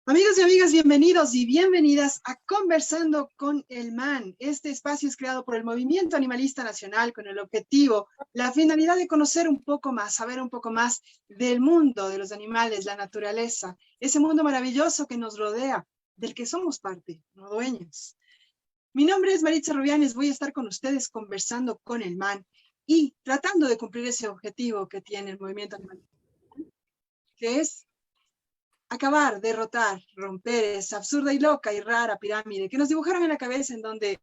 Amigos y amigas, bienvenidos y bienvenidas a Conversando con el MAN. Este espacio es creado por el Movimiento Animalista Nacional con el objetivo, la finalidad de conocer un poco más, saber un poco más del mundo de los animales, la naturaleza, ese mundo maravilloso que nos rodea, del que somos parte, no dueños. Mi nombre es Maritza Rubianes, voy a estar con ustedes conversando con el MAN y tratando de cumplir ese objetivo que tiene el Movimiento Animalista, que es acabar, derrotar, romper esa absurda y loca y rara pirámide que nos dibujaron en la cabeza en donde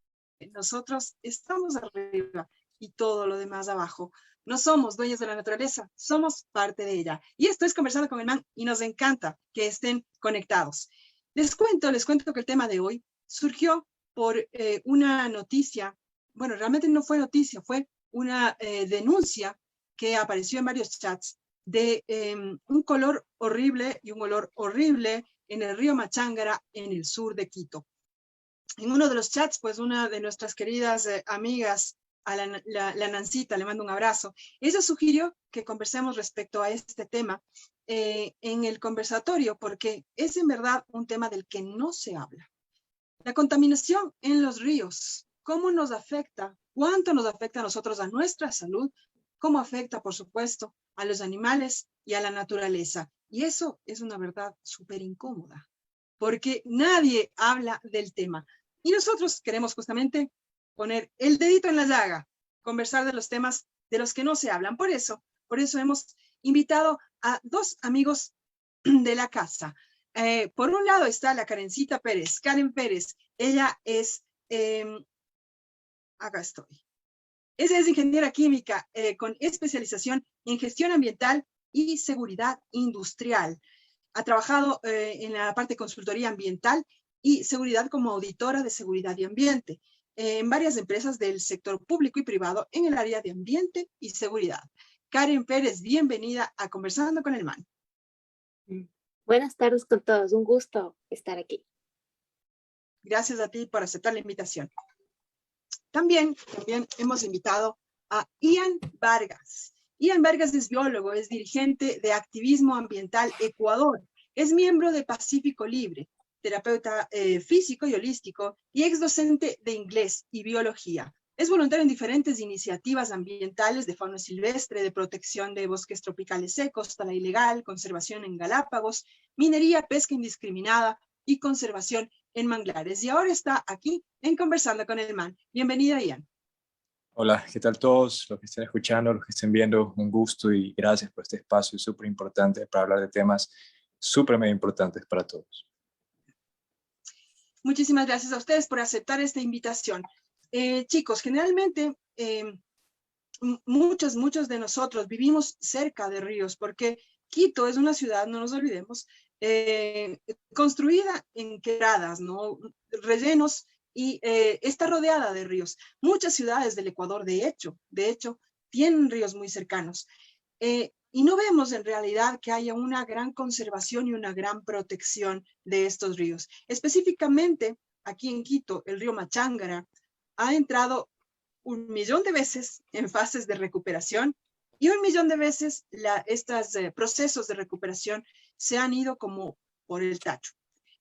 nosotros estamos arriba y todo lo demás abajo. No somos dueños de la naturaleza, somos parte de ella. Y esto es Conversando con el MAN y nos encanta que estén conectados. Les cuento que el tema de hoy surgió por una noticia, bueno, realmente no fue noticia, fue una denuncia que apareció en varios chats de un color horrible y un olor horrible en el río Machángara, en el sur de Quito. En uno de los chats, pues una de nuestras queridas amigas, a la Nancita, le mando un abrazo, ella sugirió que conversemos respecto a este tema en el conversatorio, porque es en verdad un tema del que no se habla. La contaminación en los ríos, ¿cómo nos afecta? ¿Cuánto nos afecta a nosotros, a nuestra salud? ¿Cómo afecta, por supuesto, a los animales y a la naturaleza? Y eso es una verdad súper incómoda, porque nadie habla del tema. Y nosotros queremos justamente poner el dedito en la llaga, conversar de los temas de los que no se hablan. Por eso hemos invitado a dos amigos de la casa. Por un lado está la Karencita Pérez. Karen Pérez, ella es, acá estoy. Ella es ingeniera química con especialización en gestión ambiental y seguridad industrial. Ha trabajado en la parte de consultoría ambiental y seguridad como auditora de seguridad y ambiente en varias empresas del sector público y privado en el área de ambiente y seguridad. Karen Pérez, bienvenida a Conversando con el MAN. Buenas tardes con todos, un gusto estar aquí. Gracias a ti por aceptar la invitación. También hemos invitado a Ian Vargas. Ian Vargas es biólogo, es dirigente de Activismo Ambiental Ecuador, es miembro de Pacífico Libre, terapeuta físico y holístico y ex docente de inglés y biología. Es voluntario en diferentes iniciativas ambientales de fauna silvestre, de protección de bosques tropicales secos, tala ilegal, conservación en Galápagos, minería, pesca indiscriminada y conservación en manglares. Y ahora está aquí en Conversando con el MAN. Bienvenida, Ian. Hola, ¿qué tal todos? Los que estén escuchando, los que estén viendo, un gusto y gracias por este espacio súper importante para hablar de temas súper mega importantes para todos. Muchísimas gracias a ustedes por aceptar esta invitación. Chicos, generalmente muchos de nosotros vivimos cerca de ríos porque Quito es una ciudad, no nos olvidemos, construida en quebradas, ¿no? Rellenos y está rodeada de ríos. Muchas ciudades del Ecuador, de hecho, tienen ríos muy cercanos. Y no vemos en realidad que haya una gran conservación y una gran protección de estos ríos. Específicamente, aquí en Quito, el río Machángara ha entrado 1.000.000 de veces en fases de recuperación y 1.000.000 de veces estos procesos de recuperación se han ido como por el tacho.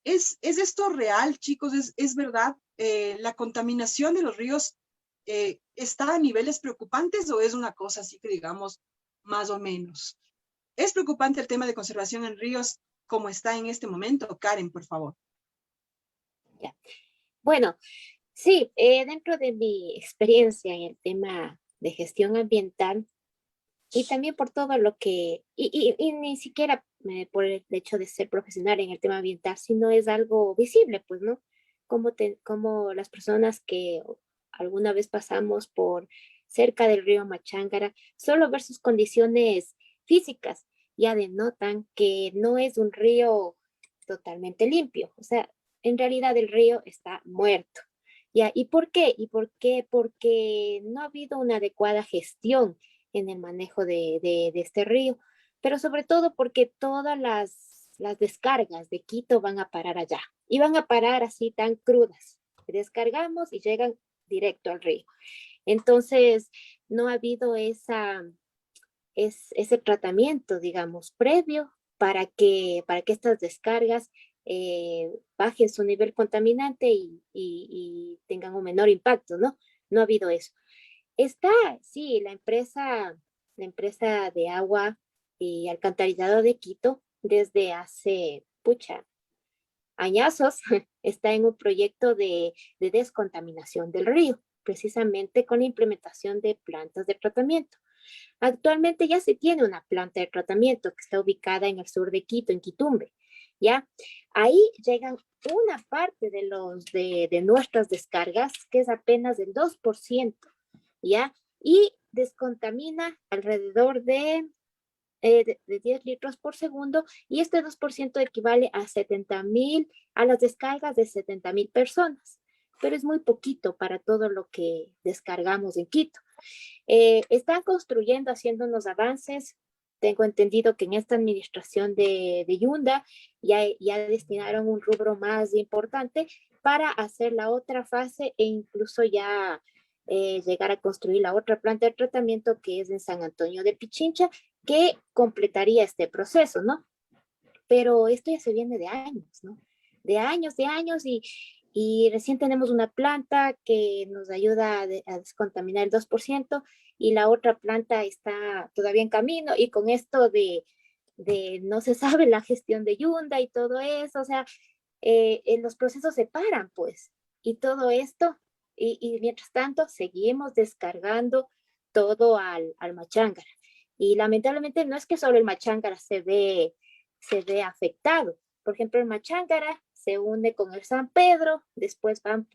¿Es esto real, chicos? ¿Es verdad? ¿La contaminación de los ríos está a niveles preocupantes o es una cosa así que digamos más o menos? ¿Es preocupante el tema de conservación en ríos como está en este momento? Karen, por favor. Ya. Bueno, sí, dentro de mi experiencia en el tema de gestión ambiental y también por todo lo que, y ni siquiera por el hecho de ser profesional en el tema ambiental, sino es algo visible, pues, ¿no? Como las personas que alguna vez pasamos por cerca del río Machángara, solo ver sus condiciones físicas ya denotan que no es un río totalmente limpio. O sea, en realidad el río está muerto. ¿Ya? ¿Y por qué? Porque no ha habido una adecuada gestión en el manejo de este río, pero sobre todo porque todas las descargas de Quito van a parar allá y van a parar así tan crudas. Descargamos y llegan directo al río. Entonces, no ha habido ese tratamiento, digamos, previo para que estas descargas bajen su nivel contaminante y tengan un menor impacto, ¿no? No ha habido eso. Está, sí, la empresa de agua y alcantarillado de Quito, desde hace, pucha, añazos, está en un proyecto de descontaminación del río, precisamente con la implementación de plantas de tratamiento. Actualmente ya se tiene una planta de tratamiento que está ubicada en el sur de Quito, en Quitumbe, ¿ya? Ahí llegan una parte de nuestras descargas, que es apenas del 2%, ¿ya? Y descontamina alrededor de 10 litros por segundo, y este 2% equivale a 70,000, a las descargas de 70,000 personas, pero es muy poquito para todo lo que descargamos en Quito. Están construyendo, haciendo unos avances. Tengo entendido que en esta administración de Yunda ya destinaron un rubro más importante para hacer la otra fase e incluso ya llegar a construir la otra planta de tratamiento, que es en San Antonio de Pichincha, que completaría este proceso, ¿no? Pero esto ya se viene de años, ¿no? De años, y recién tenemos una planta que nos ayuda a descontaminar el 2%, y la otra planta está todavía en camino, y con esto de no se sabe la gestión de Yunda y todo eso, o sea, los procesos se paran, pues, y todo esto, y mientras tanto seguimos descargando todo al Machángara. Y lamentablemente no es que solo el Machángara se ve afectado. Por ejemplo, el Machángara se une con el San Pedro, después van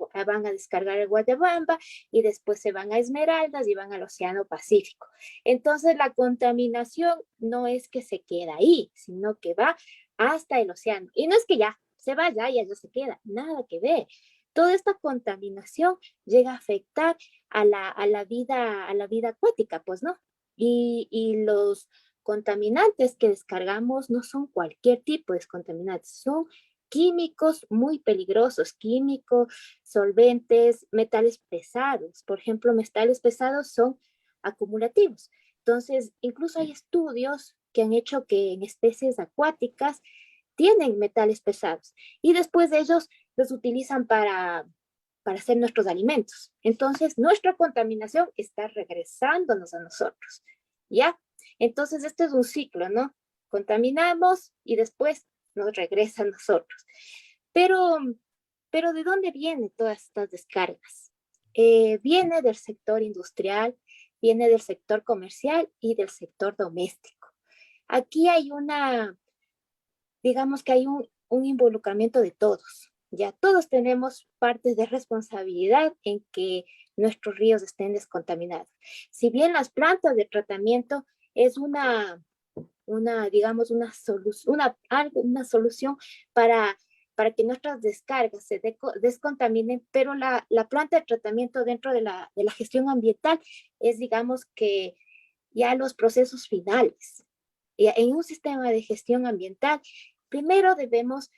a descargar el Guayabamba, y después se van a Esmeraldas y van al Océano Pacífico. Entonces la contaminación no es que se queda ahí, sino que va hasta el océano. Y no es que ya se vaya y allá se queda, nada que ver. Toda esta contaminación llega a afectar a la vida acuática, pues, ¿no? Y los contaminantes que descargamos no son cualquier tipo de contaminantes, son químicos muy peligrosos, químicos, solventes, metales pesados. Por ejemplo, metales pesados son acumulativos. Entonces, incluso hay estudios que han hecho que en especies acuáticas tienen metales pesados, y después de ellos los utilizan para hacer nuestros alimentos. Entonces, nuestra contaminación está regresándonos a nosotros, ¿ya? Entonces, esto es un ciclo, ¿no? Contaminamos y después nos regresa a nosotros. Pero, pero ¿de dónde vienen todas estas descargas? Viene del sector industrial, viene del sector comercial y del sector doméstico. Aquí hay digamos que hay un involucramiento de todos. Ya todos tenemos partes de responsabilidad en que nuestros ríos estén descontaminados. Si bien las plantas de tratamiento es digamos, una solución para que nuestras descargas se descontaminen, pero la planta de tratamiento dentro de la gestión ambiental es, digamos, que ya los procesos finales. En un sistema de gestión ambiental, primero debemos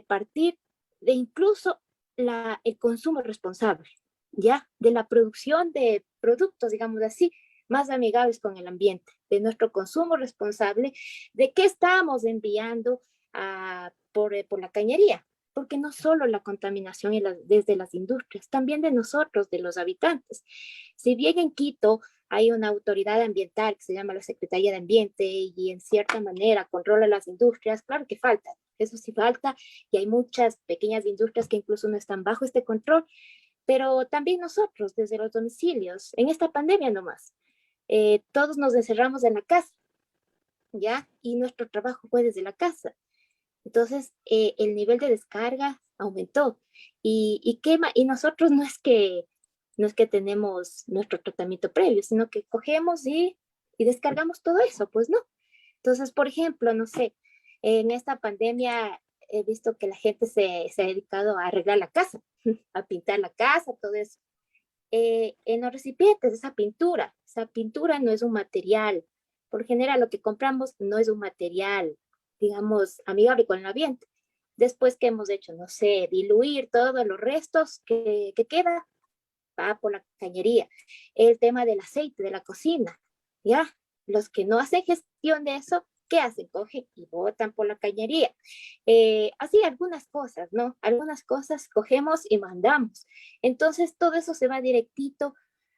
partir de incluso el consumo responsable, ¿ya? De la producción de productos, digamos así, más amigables con el ambiente, de nuestro consumo responsable, de qué estamos enviando por la cañería, porque no solo la contaminación desde las industrias, también de nosotros, de los habitantes. Si bien en Quito hay una autoridad ambiental que se llama la Secretaría de Ambiente, y en cierta manera controla las industrias, claro que falta, eso sí falta, y hay muchas pequeñas industrias que incluso no están bajo este control, pero también nosotros, desde los domicilios, en esta pandemia nomás, todos nos encerramos en la casa, ¿ya? Y nuestro trabajo fue desde la casa. Entonces, el nivel de descarga aumentó, y nosotros no es que tenemos nuestro tratamiento previo, sino que cogemos y descargamos todo eso, pues no. Entonces, por ejemplo, no sé, en esta pandemia he visto que la gente se ha dedicado a arreglar la casa, a pintar la casa, todo eso. En los recipientes, esa pintura no es un material, por general lo que compramos no es un material, digamos, amigable con el ambiente. Después que hemos hecho, no sé, diluir todos los restos que queda, va por la cañería. El tema del aceite de la cocina, ¿ya? Los que no hacen gestión de eso, ¿qué hacen? Cogen y botan por la cañería. Así algunas cosas, ¿no? Algunas cosas cogemos y mandamos. Entonces todo eso se va directito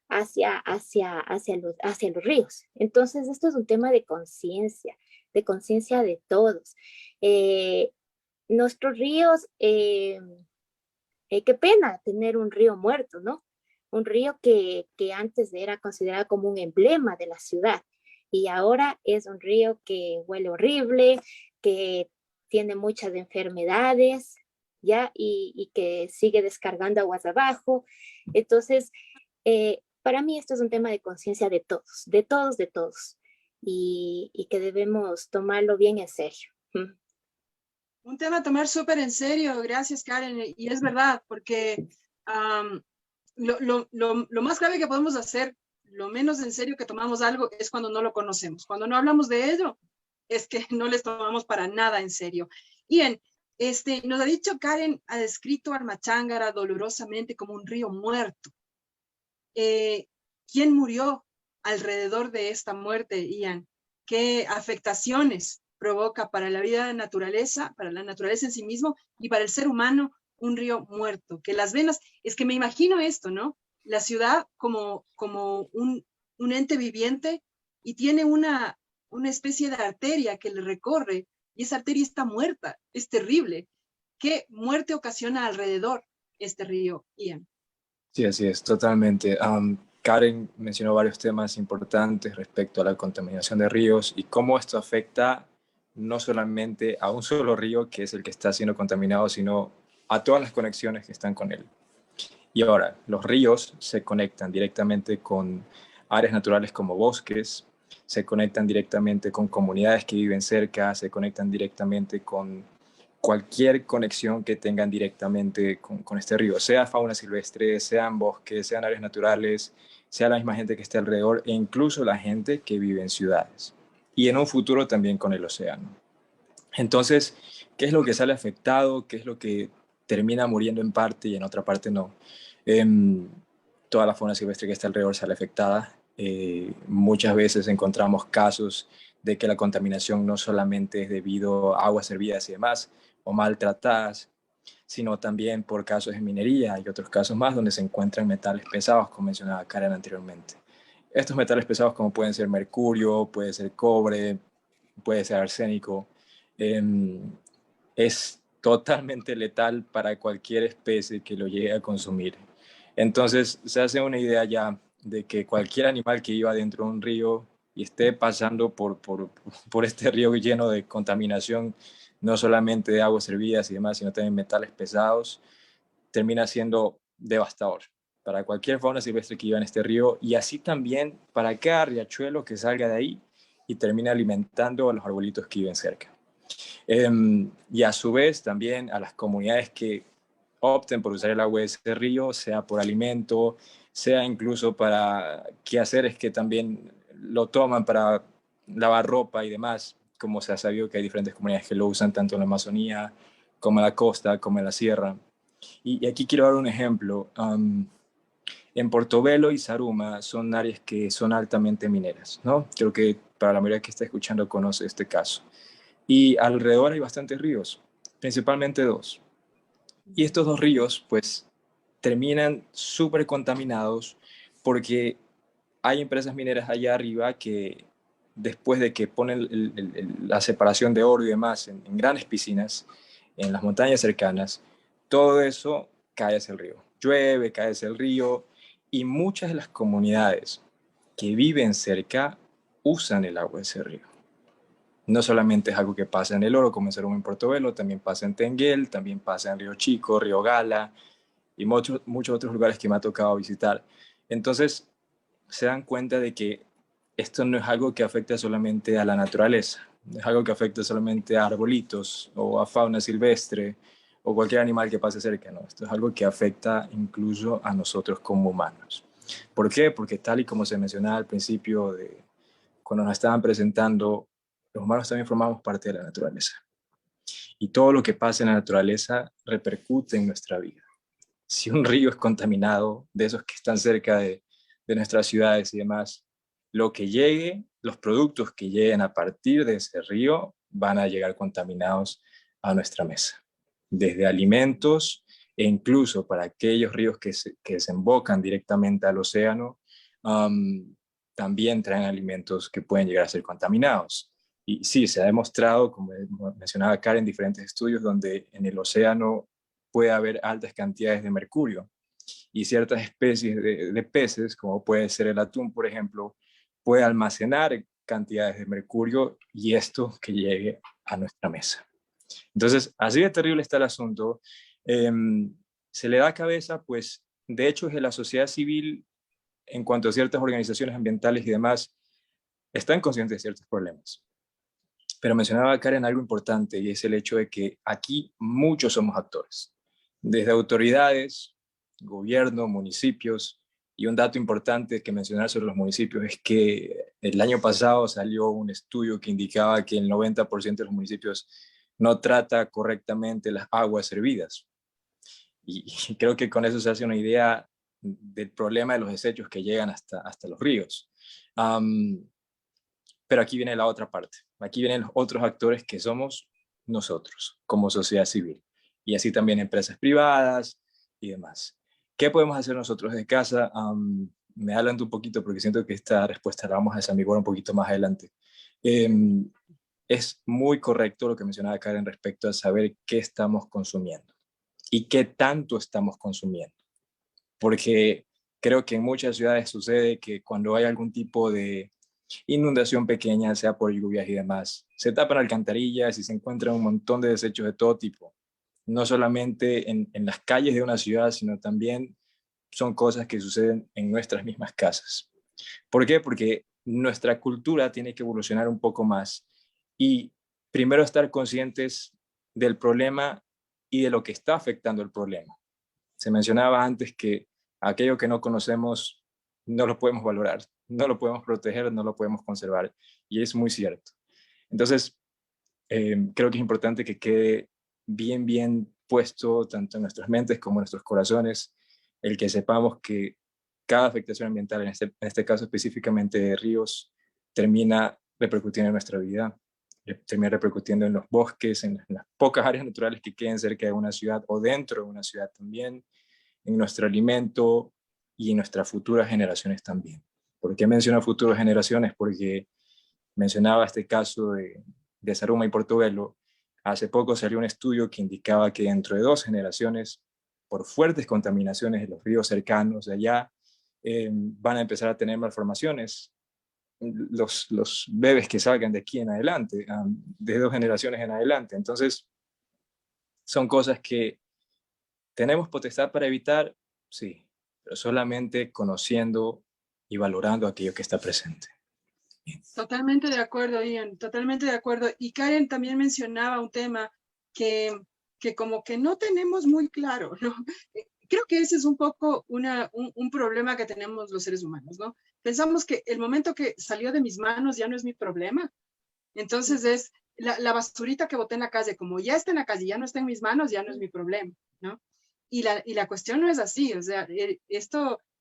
hacia los ríos. Entonces esto es un tema de conciencia de todos. Nuestros ríos, qué pena tener un río muerto, ¿no? Un río que antes era considerado como un emblema de la ciudad y ahora es un río que huele horrible, que tiene muchas enfermedades, ¿ya? Y que sigue descargando aguas abajo. Entonces, para mí esto es un tema de conciencia de todos, de todos, de todos, y que debemos tomarlo bien en serio. Un tema a tomar súper en serio, gracias Karen, y es verdad, porque lo más grave que podemos hacer, lo menos en serio que tomamos algo es cuando no lo conocemos. Cuando no hablamos de ello, es que no les tomamos para nada en serio. Bien, nos ha dicho Karen, ha descrito a Armachángara dolorosamente como un río muerto. ¿Quién murió alrededor de esta muerte, Ian? ¿Qué afectaciones provoca para la vida de la naturaleza, para la naturaleza en sí mismo y para el ser humano un río muerto? Que las venas, es que me imagino esto, ¿no? La ciudad como un ente viviente y tiene una especie de arteria que le recorre y esa arteria está muerta, es terrible. ¿Qué muerte ocasiona alrededor este río, Ian? Sí, así es, totalmente. Karen mencionó varios temas importantes respecto a la contaminación de ríos y cómo esto afecta no solamente a un solo río, que es el que está siendo contaminado, sino a todas las conexiones que están con él. Y ahora, los ríos se conectan directamente con áreas naturales como bosques, se conectan directamente con comunidades que viven cerca, se conectan directamente con cualquier conexión que tengan directamente con este río, sea fauna silvestre, sean bosques, sean áreas naturales, sea la misma gente que esté alrededor e incluso la gente que vive en ciudades. Y en un futuro también con el océano. Entonces, ¿qué es lo que sale afectado? ¿Qué es lo que termina muriendo en parte y en otra parte no? Toda la fauna silvestre que está alrededor sale afectada. Muchas veces encontramos casos de que la contaminación no solamente es debido a aguas hervidas y demás, o maltratadas, sino también por casos de minería y otros casos más donde se encuentran metales pesados, como mencionaba Karen anteriormente. Estos metales pesados como pueden ser mercurio, puede ser cobre, puede ser arsénico, es totalmente letal para cualquier especie que lo llegue a consumir. Entonces se hace una idea ya de que cualquier animal que iba dentro de un río y esté pasando por este río lleno de contaminación, no solamente de aguas hervidas y demás, sino también metales pesados, termina siendo devastador para cualquier fauna silvestre que viva en este río y así también para cada riachuelo que salga de ahí y termina alimentando a los arbolitos que viven cerca. Y a su vez también a las comunidades que opten por usar el agua de ese río, sea por alimento, sea incluso para quehaceres que también lo toman para lavar ropa y demás, como se ha sabido que hay diferentes comunidades que lo usan tanto en la Amazonía como en la costa, como en la sierra. Y aquí quiero dar un ejemplo. En Portobelo y Zaruma son áreas que son altamente mineras, ¿no? Creo que para la mayoría que está escuchando conoce este caso. Y alrededor hay bastantes ríos, principalmente dos. Y estos dos ríos, pues, terminan súper contaminados porque hay empresas mineras allá arriba que después de que ponen la separación de oro y demás en grandes piscinas, en las montañas cercanas, todo eso cae hacia el río. Llueve, cae hacia el río y muchas de las comunidades que viven cerca usan el agua de ese río. No solamente es algo que pasa en el Oro, como en Portobelo, también pasa en Tenguel, también pasa en Río Chico, Río Gala y muchos otros lugares que me ha tocado visitar. Entonces, se dan cuenta de que esto no es algo que afecta solamente a la naturaleza, no es algo que afecta solamente a arbolitos o a fauna silvestre o cualquier animal que pase cerca, ¿no? Esto es algo que afecta incluso a nosotros como humanos. ¿Por qué? Porque tal y como se mencionaba al principio cuando nos estaban presentando, los humanos también formamos parte de la naturaleza. Y todo lo que pasa en la naturaleza repercute en nuestra vida. Si un río es contaminado, de esos que están cerca de nuestras ciudades y demás, lo que llegue los productos que lleguen a partir de ese río van a llegar contaminados a nuestra mesa. Desde alimentos e incluso para aquellos ríos que desembocan directamente al océano, también traen alimentos que pueden llegar a ser contaminados. Y sí, se ha demostrado, como mencionaba Karen, en diferentes estudios donde en el océano puede haber altas cantidades de mercurio. Y ciertas especies de peces, como puede ser el atún, por ejemplo, puede almacenar cantidades de mercurio y esto que llegue a nuestra mesa. Entonces, así de terrible está el asunto. Se le da cabeza, pues, de hecho, es que la sociedad civil, en cuanto a ciertas organizaciones ambientales y demás, están conscientes de ciertos problemas. Pero mencionaba Karen algo importante, y es el hecho de que aquí muchos somos actores. Desde autoridades, gobierno, municipios, y un dato importante que mencionar sobre los municipios es que el año pasado salió un estudio que indicaba que el 90% de los municipios no trata correctamente las aguas servidas. Y creo que con eso se hace una idea del problema de los desechos que llegan hasta los ríos. Pero aquí viene la otra parte. Aquí vienen los otros actores que somos nosotros, como sociedad civil. Y así también empresas privadas y demás. ¿Qué podemos hacer nosotros desde casa? Me adelanto un poquito porque siento que esta respuesta la vamos a desambiguar un poquito más adelante. Es muy correcto lo que mencionaba Karen respecto a saber qué estamos consumiendo y qué tanto estamos consumiendo. Porque creo que en muchas ciudades sucede que cuando hay algún tipo de inundación pequeña, sea por lluvias y demás, se tapan alcantarillas y se encuentran un montón de desechos de todo tipo. No solamente en las calles de una ciudad, sino también son cosas que suceden en nuestras mismas casas. ¿Por qué? Porque nuestra cultura tiene que evolucionar un poco más y primero estar conscientes del problema y de lo que está afectando el problema. Se mencionaba antes que aquello que no conocemos no lo podemos valorar, no lo podemos proteger, no lo podemos conservar, y es muy cierto. Entonces, creo que es importante que quede bien puesto tanto en nuestras mentes como en nuestros corazones, el que sepamos que cada afectación ambiental, en este caso específicamente de ríos, termina repercutiendo en nuestra vida, termina repercutiendo en los bosques, en las pocas áreas naturales que queden cerca de una ciudad o dentro de una ciudad también, en nuestro alimento y en nuestras futuras generaciones también. ¿Por qué menciono futuras generaciones? Porque mencionaba este caso de Zaruma y Portobelo. Hace poco salió un estudio que indicaba que dentro de 2 generaciones, por fuertes contaminaciones de los ríos cercanos de allá, van a empezar a tener malformaciones los bebés que salgan de aquí en adelante, de 2 generaciones en adelante. Entonces, son cosas que tenemos potestad para evitar, sí, pero solamente conociendo y valorando aquello que está presente. Totalmente de acuerdo, Ian, totalmente de acuerdo. Y Karen también mencionaba un tema que como que no tenemos muy claro, ¿no? Creo que ese es un poco un problema que tenemos los seres humanos, ¿no? Pensamos que el momento que salió de mis manos ya no es mi problema. Entonces es la basurita que boté en la calle, como ya está en la calle, ya no está en mis manos, ya no es mi problema, ¿no? Y la cuestión no es así, o sea,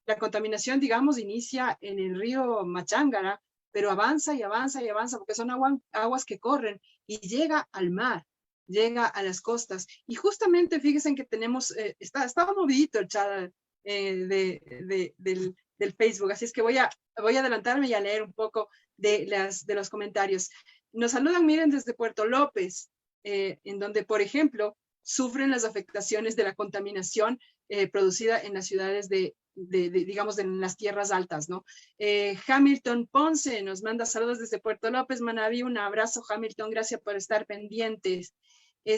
la contaminación, digamos, inicia en el río Machángara, pero avanza y avanza y avanza, porque son aguas que corren y llega al mar, llega a las costas. Y justamente, fíjense que tenemos, estaba movidito el chat del Facebook, así es que voy a adelantarme y a leer un poco de los comentarios. Nos saludan, miren, desde Puerto López, en donde, por ejemplo, sufren las afectaciones de la contaminación producida en las ciudades digamos, en las tierras altas, ¿no? Hamilton Ponce nos manda saludos desde Puerto López, Manabí, un abrazo, Hamilton, gracias por estar pendientes. La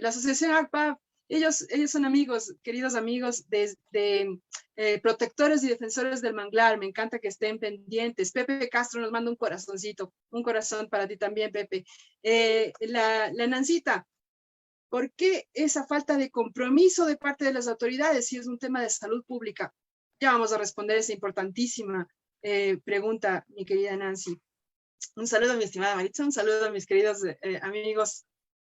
asociación ACPA, ellos son amigos, queridos amigos de protectores y defensores del manglar, me encanta que estén pendientes. Pepe Castro nos manda un corazoncito, un corazón para ti también, Pepe. La Nancita, ¿por qué esa falta de compromiso de parte de las autoridades si es un tema de salud pública? Ya vamos a responder esa importantísima pregunta, mi querida Nancy. Un saludo, mi estimada Maritza, un saludo a mis queridos amigos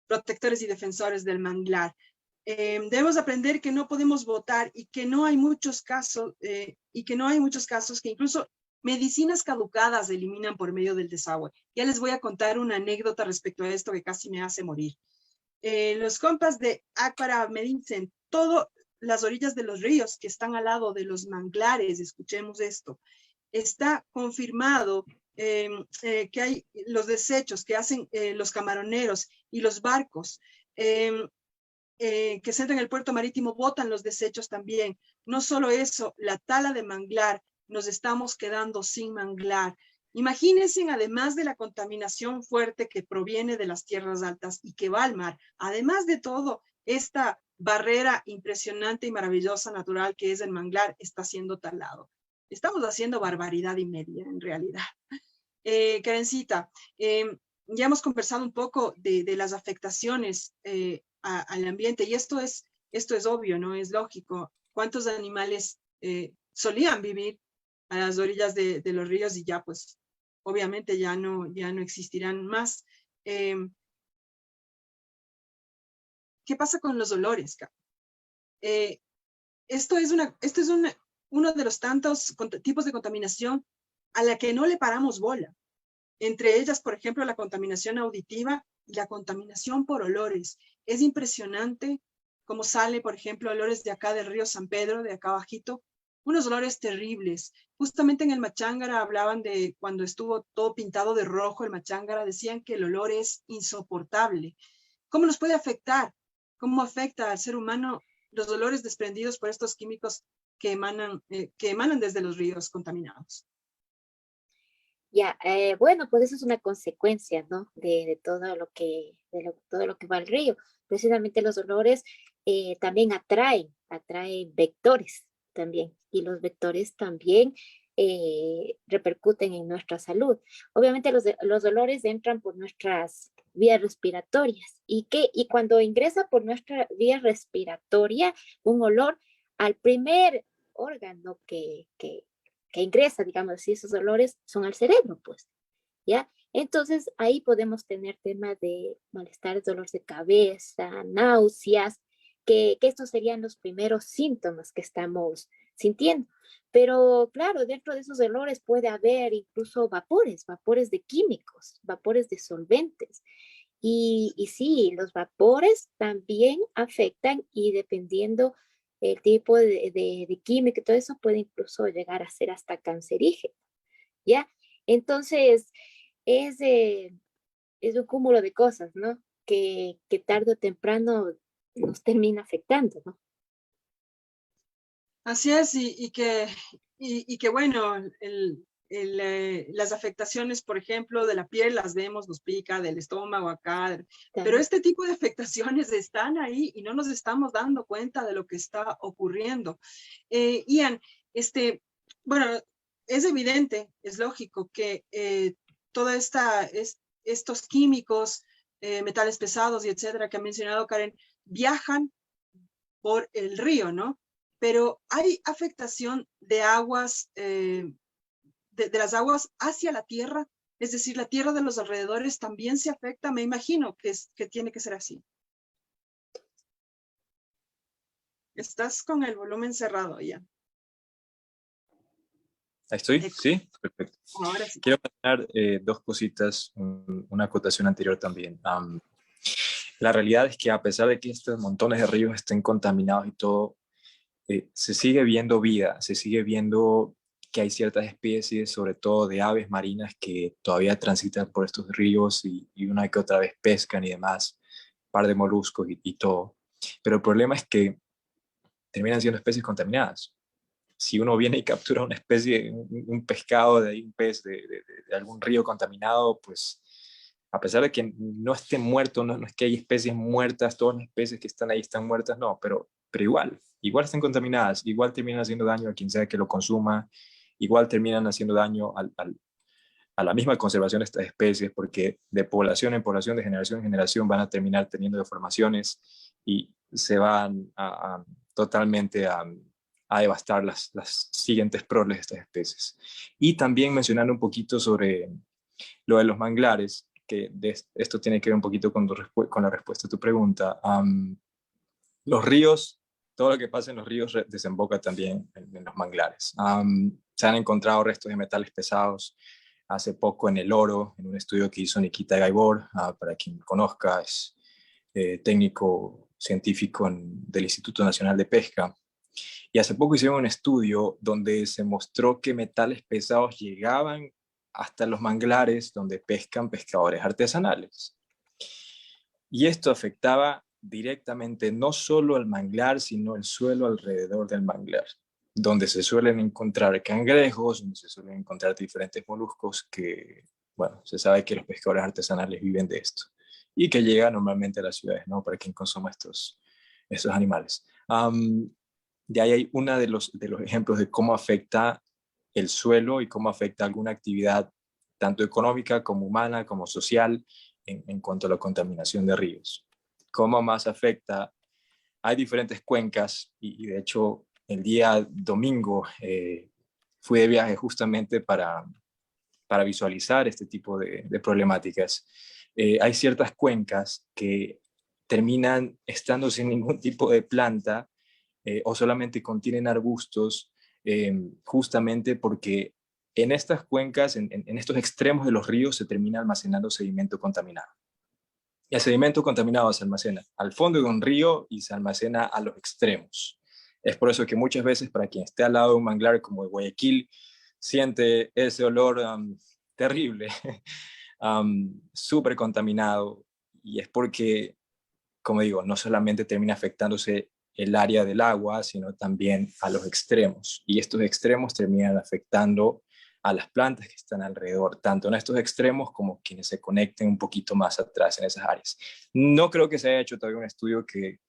protectores y defensores del manglar. Debemos aprender que no podemos votar y que no hay muchos casos, que incluso Medicinas caducadas se eliminan por medio del desagüe. Ya les voy a contar una anécdota respecto a esto que casi me hace morir. Los compas de Ácara me dicen, todas las orillas de los ríos que están al lado de los manglares, escuchemos esto, está confirmado que hay los desechos que hacen los camaroneros y los barcos que se entran en el puerto marítimo, botan los desechos también. No solo eso, la tala de manglar, nos estamos quedando sin manglar. Imagínense, además de la contaminación fuerte que proviene de las tierras altas y que va al mar, además de todo, esta barrera impresionante y maravillosa natural que es el manglar está siendo talado. Estamos haciendo barbaridad y media, en realidad. Karencita, ya hemos conversado un poco de las afectaciones al ambiente, y esto es obvio, ¿no? Es lógico. ¿Cuántos animales solían vivir a las orillas de los ríos y ya, pues, obviamente ya no existirán más? ¿Qué pasa con los olores? Esto es uno de los tantos tipos de contaminación a la que no le paramos bola. Entre ellas, por ejemplo, la contaminación auditiva y la contaminación por olores. Es impresionante cómo sale, por ejemplo, olores de acá del río San Pedro, de acá abajito, unos olores terribles. Justamente en el Machángara hablaban de cuando estuvo todo pintado de rojo el Machángara, decían que el olor es insoportable. ¿Cómo nos puede afectar? ¿Cómo afecta al ser humano los olores desprendidos por estos químicos que emanan desde los ríos contaminados? Ya, bueno, pues eso es una consecuencia, ¿no? De todo lo que, todo lo que va al río. Precisamente los olores también atraen vectores también, y los vectores también repercuten en nuestra salud. Obviamente los olores entran por nuestras vías respiratorias, y cuando ingresa por nuestra vía respiratoria un olor al primer órgano que ingresa, digamos así, esos olores son al cerebro, pues, ¿ya? Entonces, ahí podemos tener temas de malestares, dolor de cabeza, náuseas, que estos serían los primeros síntomas que estamos sintiendo. Pero, claro, dentro de esos olores puede haber incluso vapores de químicos, vapores de solventes. Y sí, los vapores también afectan, y dependiendo el tipo de química y todo eso puede incluso llegar a ser hasta cancerígeno, ¿ya? Entonces, es, es un cúmulo de cosas, ¿no? Que tarde o temprano nos termina afectando, ¿no? Así es, y que bueno, las afectaciones, por ejemplo, de la piel las vemos, nos pica, del estómago acá, pero este tipo de afectaciones están ahí y no nos estamos dando cuenta de lo que está ocurriendo. Ian, bueno, es evidente, es lógico que todos estos químicos, metales pesados y etcétera, que ha mencionado Karen, viajan por el río, ¿no? Pero hay afectación de aguas, de las aguas hacia la tierra, es decir, la tierra de los alrededores también se afecta. Me imagino que tiene que ser así. Estás con el volumen cerrado ya. Ahí estoy, sí, perfecto. Ahora sí. Quiero mencionar dos cositas, una acotación anterior también. La realidad es que a pesar de que estos montones de ríos estén contaminados y todo, se sigue viendo vida, se sigue viendo que hay ciertas especies, sobre todo de aves marinas, que todavía transitan por estos ríos y una que otra vez pescan y demás, un par de moluscos y todo. Pero el problema es que terminan siendo especies contaminadas. Si uno viene y captura una especie, un pescado de ahí, un pez de algún río contaminado, pues a pesar de que no esté muerto, no es que hay especies muertas, todas las especies que están ahí están muertas, no, pero igual están contaminadas, igual terminan haciendo daño a quien sea que lo consuma, igual terminan haciendo daño a la misma conservación de estas especies, porque de población en población, de generación en generación, van a terminar teniendo deformaciones y se van totalmente a devastar las siguientes proles de estas especies. Y también mencionando un poquito sobre lo de los manglares, que esto tiene que ver un poquito con la respuesta a tu pregunta. Los ríos todo lo que pasa en los ríos desemboca también en los manglares. Se han encontrado restos de metales pesados hace poco en el oro, en un estudio que hizo Nikita Gaibor, para quien conozca, es técnico científico del Instituto Nacional de Pesca. Y hace poco hicieron un estudio donde se mostró que metales pesados llegaban hasta los manglares donde pescan pescadores artesanales. Y esto afectaba directamente no solo al manglar, sino el suelo alrededor del manglar, donde se suelen encontrar cangrejos, donde se suelen encontrar diferentes moluscos que, bueno, se sabe que los pescadores artesanales viven de esto y que llegan normalmente a las ciudades, ¿no? Para quien consuma estos animales. De ahí hay uno de los ejemplos de cómo afecta el suelo y cómo afecta alguna actividad, tanto económica como humana, como social, en cuanto a la contaminación de ríos. ¿Cómo más afecta? Hay diferentes cuencas y de hecho el día domingo fui de viaje justamente para visualizar este tipo de problemáticas. Hay ciertas cuencas que terminan estando sin ningún tipo de planta o solamente contienen arbustos, justamente porque en estas cuencas, en estos extremos de los ríos, se termina almacenando sedimento contaminado. Y el sedimento contaminado se almacena al fondo de un río y se almacena a los extremos. Es por eso que muchas veces para quien esté al lado de un manglar como el Guayaquil, siente ese olor terrible, súper contaminado. Y es porque, como digo, no solamente termina afectándose el área del agua, sino también a los extremos. Y estos extremos terminan afectando a las plantas que están alrededor, tanto en estos extremos como quienes se conecten un poquito más atrás en esas áreas. No creo que se haya hecho todavía un estudio que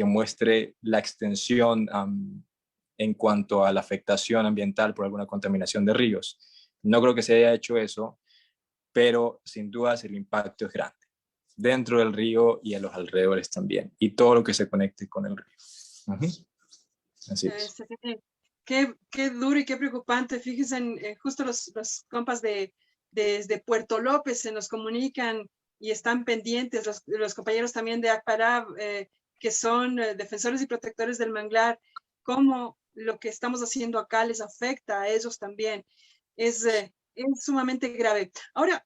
muestre la extensión en cuanto a la afectación ambiental por alguna contaminación de ríos. No creo que se haya hecho eso, pero sin dudas el impacto es grande, dentro del río y a los alrededores también, y todo lo que se conecte con el río. Así es. Qué duro y qué preocupante. Fíjense, justo los compas desde Puerto López se nos comunican y están pendientes, los compañeros también de ACPARAB, que son defensores y protectores del manglar, cómo lo que estamos haciendo acá les afecta a ellos también. Es sumamente grave. Ahora,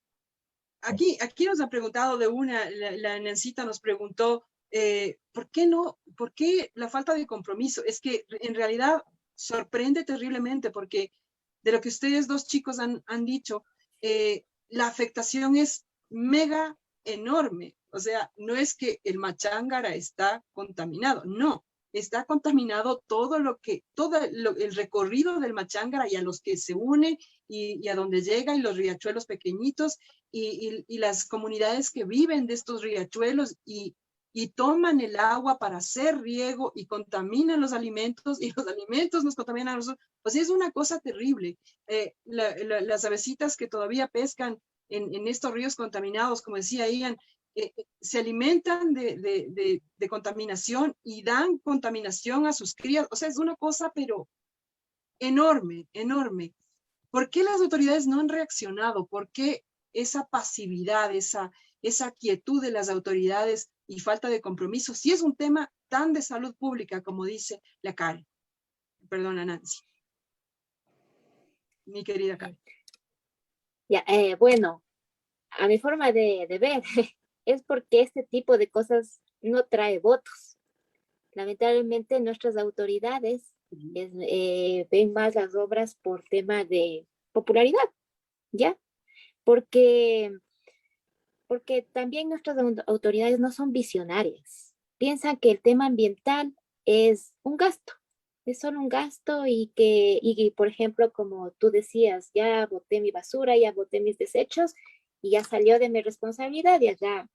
aquí nos han preguntado de la Nancita nos preguntó, ¿por qué la falta de compromiso? Es que en realidad sorprende terriblemente porque de lo que ustedes dos chicos han dicho, la afectación es mega enorme. O sea, no es que el Machángara está contaminado, no. Está contaminado todo el recorrido del Machángara y a los que se une y a donde llega y los riachuelos pequeñitos y las comunidades que viven de estos riachuelos y toman el agua para hacer riego y contaminan los alimentos y los alimentos nos contaminan a nosotros. Pues es una cosa terrible. Las avecitas que todavía pescan en estos ríos contaminados, como decía Ian, se alimentan de contaminación y dan contaminación a sus crías. O sea, es una cosa, pero enorme, enorme. ¿Por qué las autoridades no han reaccionado? ¿Por qué esa pasividad, esa quietud de las autoridades y falta de compromiso? Si es un tema tan de salud pública, como dice la Karen. Perdona, Nancy. Mi querida Karen. Ya, bueno, a mi forma de ver, es porque este tipo de cosas no trae votos. Lamentablemente nuestras autoridades ven más las obras por tema de popularidad, ¿ya? Porque también nuestras autoridades no son visionarias. Piensan que el tema ambiental es un gasto, es solo un gasto y por ejemplo, como tú decías, ya boté mi basura, ya boté mis desechos y ya salió de mi responsabilidad y allá.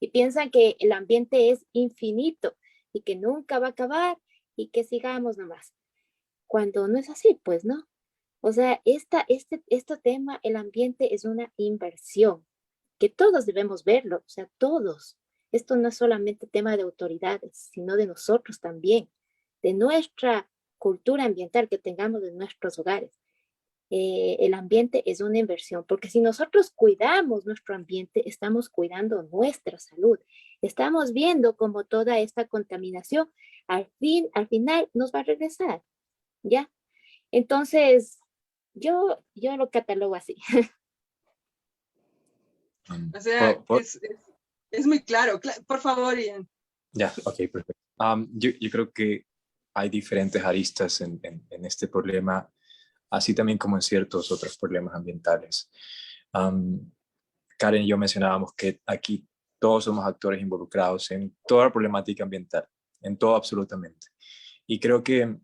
Y piensan que el ambiente es infinito y que nunca va a acabar y que sigamos nomás. Cuando no es así, pues, ¿no? O sea, este tema, el ambiente es una inversión que todos debemos verlo, o sea, todos. Esto no es solamente tema de autoridades, sino de nosotros también, de nuestra cultura ambiental que tengamos en nuestros hogares. el ambiente es una inversión, porque si nosotros cuidamos nuestro ambiente, estamos cuidando nuestra salud. Estamos viendo como toda esta contaminación al final nos va a regresar, ¿ya? Entonces, yo lo catalogo así. O sea, es muy claro. Por favor, Ian. Ya, ok, perfecto. Yo creo que hay diferentes aristas en este problema, así también como en ciertos otros problemas ambientales. Karen y yo mencionábamos que aquí todos somos actores involucrados en toda la problemática ambiental, en todo absolutamente. Y creo que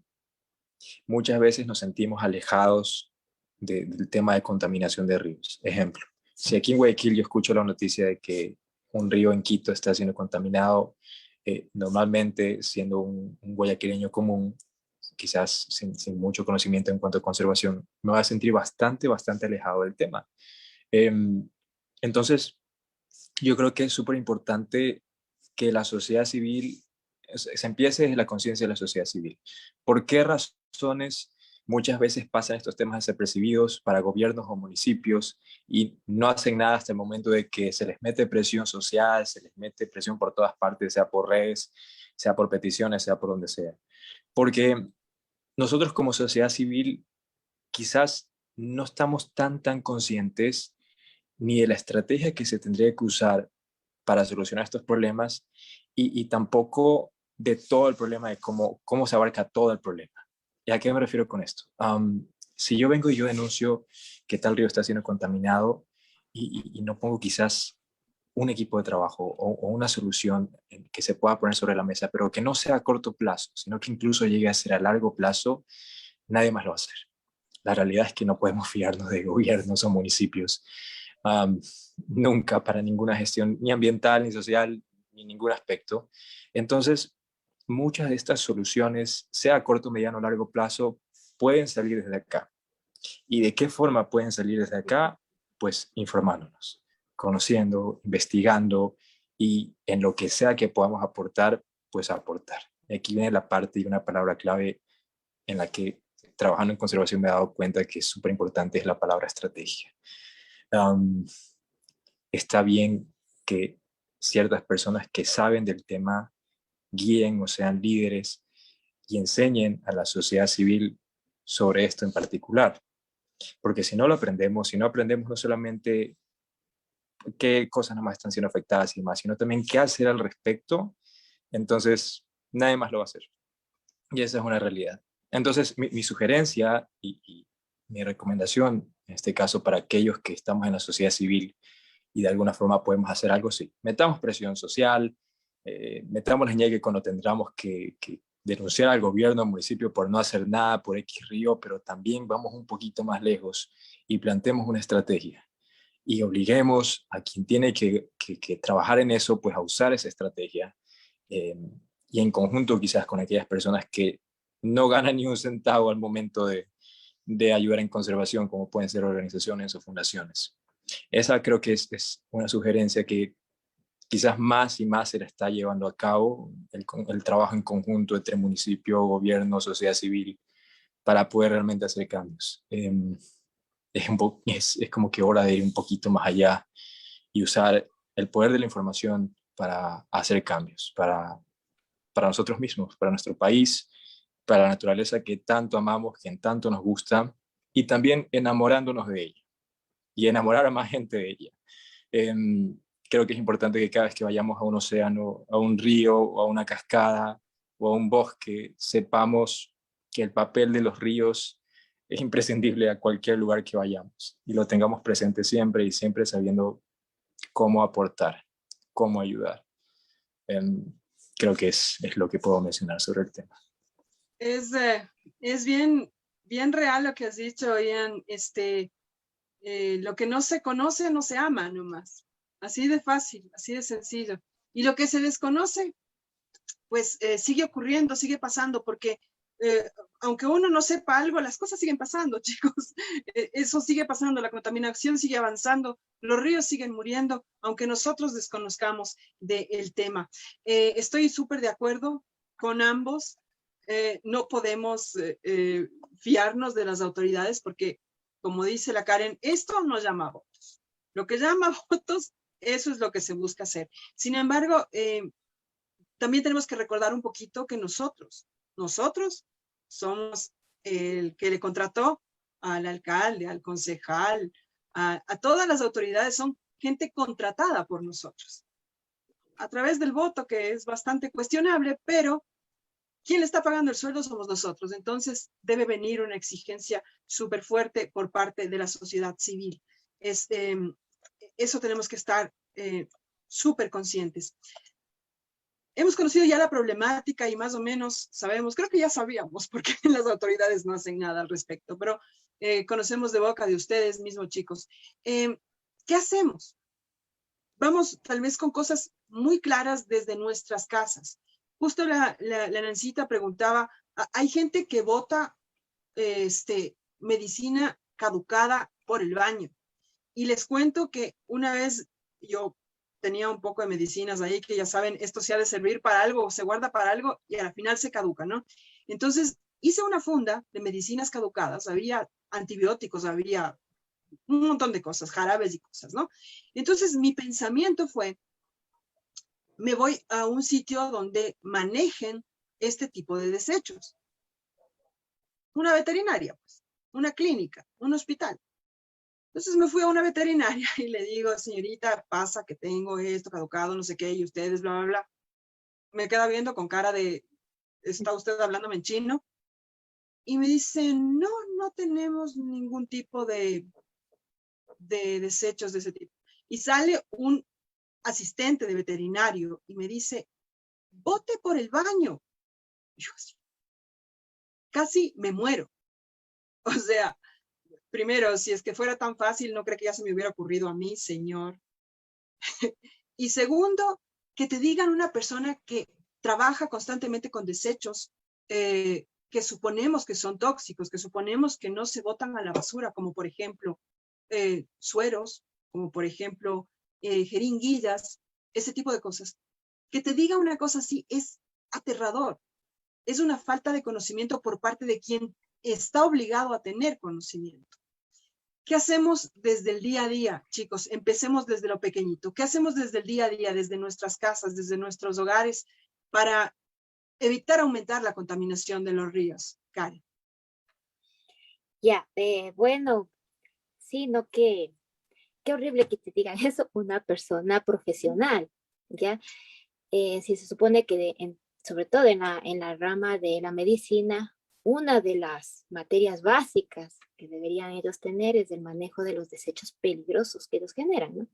muchas veces nos sentimos alejados del tema de contaminación de ríos. Ejemplo, si aquí en Guayaquil yo escucho la noticia de que un río en Quito está siendo contaminado, normalmente siendo un guayaquileño común, quizás sin mucho conocimiento en cuanto a conservación, me voy a sentir bastante alejado del tema. Entonces, yo creo que es súper importante que la sociedad civil se empiece desde la conciencia de la sociedad civil. ¿Por qué razones muchas veces pasan estos temas desapercibidos para gobiernos o municipios y no hacen nada hasta el momento de que se les mete presión social, se les mete presión por todas partes, sea por redes, sea por peticiones, sea por donde sea? Porque nosotros como sociedad civil quizás no estamos tan conscientes ni de la estrategia que se tendría que usar para solucionar estos problemas y tampoco de todo el problema, de cómo se abarca todo el problema. ¿Y a qué me refiero con esto? Si yo vengo y yo denuncio que tal río está siendo contaminado y no pongo quizás un equipo de trabajo o una solución que se pueda poner sobre la mesa, pero que no sea a corto plazo, sino que incluso llegue a ser a largo plazo, nadie más lo va a hacer. La realidad es que no podemos fiarnos de gobiernos o municipios nunca para ninguna gestión, ni ambiental, ni social, ni ningún aspecto. Entonces, muchas de estas soluciones, sea a corto, mediano o largo plazo, pueden salir desde acá. ¿Y de qué forma pueden salir desde acá? Pues informándonos, conociendo, investigando y en lo que sea que podamos aportar, pues aportar. Y aquí viene la parte y una palabra clave en la que trabajando en conservación me he dado cuenta que es súper importante, es la palabra estrategia. Está bien que ciertas personas que saben del tema guíen o sean líderes y enseñen a la sociedad civil sobre esto en particular. Porque si no lo aprendemos, si no aprendemos no solamente qué cosas nomás están siendo afectadas y demás, sino también qué hacer al respecto, entonces nadie más lo va a hacer. Y esa es una realidad. Entonces, mi sugerencia y mi recomendación, en este caso para aquellos que estamos en la sociedad civil y de alguna forma podemos hacer algo, sí, metamos presión social, metamos la ñeque cuando tendremos que denunciar al gobierno, al municipio por no hacer nada, por X río, pero también vamos un poquito más lejos y planteemos una estrategia y obliguemos a quien tiene que trabajar en eso, pues a usar esa estrategia y en conjunto quizás con aquellas personas que no ganan ni un centavo al momento de ayudar en conservación, como pueden ser organizaciones o fundaciones. Esa creo que es una sugerencia que quizás más y más se la está llevando a cabo, el trabajo en conjunto entre municipio, gobierno, sociedad civil, para poder realmente hacer cambios. Es como que hora de ir un poquito más allá y usar el poder de la información para hacer cambios, para nosotros mismos, para nuestro país, para la naturaleza que tanto amamos, que tanto nos gusta, y también enamorándonos de ella y enamorar a más gente de ella. Creo que es importante que cada vez que vayamos a un océano, a un río, o a una cascada, o a un bosque, sepamos que el papel de los ríos es imprescindible a cualquier lugar que vayamos y lo tengamos presente siempre y siempre sabiendo cómo aportar, cómo ayudar. Creo que es lo que puedo mencionar sobre el tema. Es bien real lo que has dicho, Ian. Lo que no se conoce no se ama nomás. Así de fácil, así de sencillo. Y lo que se desconoce, pues sigue ocurriendo, sigue pasando, porque aunque uno no sepa algo, las cosas siguen pasando, chicos. Eso sigue pasando, la contaminación sigue avanzando, los ríos siguen muriendo, aunque nosotros desconozcamos del tema. Estoy súper de acuerdo con ambos. No podemos fiarnos de las autoridades porque como dice la Karen, esto no llama votos. Lo que llama votos, eso es lo que se busca hacer. Sin embargo, también tenemos que recordar un poquito que nosotros somos el que le contrató al alcalde, al concejal, a todas las autoridades, son gente contratada por nosotros. A través del voto, que es bastante cuestionable, pero quien le está pagando el sueldo somos nosotros. Entonces debe venir una exigencia súper fuerte por parte de la sociedad civil. Eso tenemos que estar súper conscientes. Hemos conocido ya la problemática y más o menos sabemos, creo que ya sabíamos, porque las autoridades no hacen nada al respecto, pero conocemos de boca de ustedes mismos, chicos. ¿Qué hacemos? Vamos tal vez con cosas muy claras desde nuestras casas. Justo la Nancita preguntaba, hay gente que bota medicina caducada por el baño. Y les cuento que una vez yo tenía un poco de medicinas ahí que ya saben, esto se ha de servir para algo, se guarda para algo y al final se caduca, ¿no? Entonces hice una funda de medicinas caducadas, había antibióticos, había un montón de cosas, jarabes y cosas, ¿no? Entonces mi pensamiento fue, me voy a un sitio donde manejen este tipo de desechos. Una veterinaria, pues, una clínica, un hospital. Entonces me fui a una veterinaria y le digo, señorita, pasa que tengo esto caducado, no sé qué, y ustedes, bla, bla, bla. Me queda viendo con cara de, ¿está usted hablándome en chino? Y me dice, no, no tenemos ningún tipo de desechos de ese tipo. Y sale un asistente de veterinario y me dice, bote por el baño. Y yo así, casi me muero. O sea, primero, si es que fuera tan fácil, no creo que ya se me hubiera ocurrido a mí, señor. Y segundo, que te digan una persona que trabaja constantemente con desechos que suponemos que son tóxicos, que suponemos que no se botan a la basura, como por ejemplo sueros, como por ejemplo jeringuillas, ese tipo de cosas. Que te diga una cosa así es aterrador. Es una falta de conocimiento por parte de quien está obligado a tener conocimiento. ¿Qué hacemos desde el día a día, chicos? Empecemos desde lo pequeñito. ¿Qué hacemos desde el día a día, desde nuestras casas, desde nuestros hogares, para evitar aumentar la contaminación de los ríos? Karen. Ya, bueno, sí, no, qué horrible que te digan eso una persona profesional, ¿ya? Si se supone que, sobre todo en la rama de la medicina, una de las materias básicas que deberían ellos tener es el manejo de los desechos peligrosos que ellos generan, ¿no?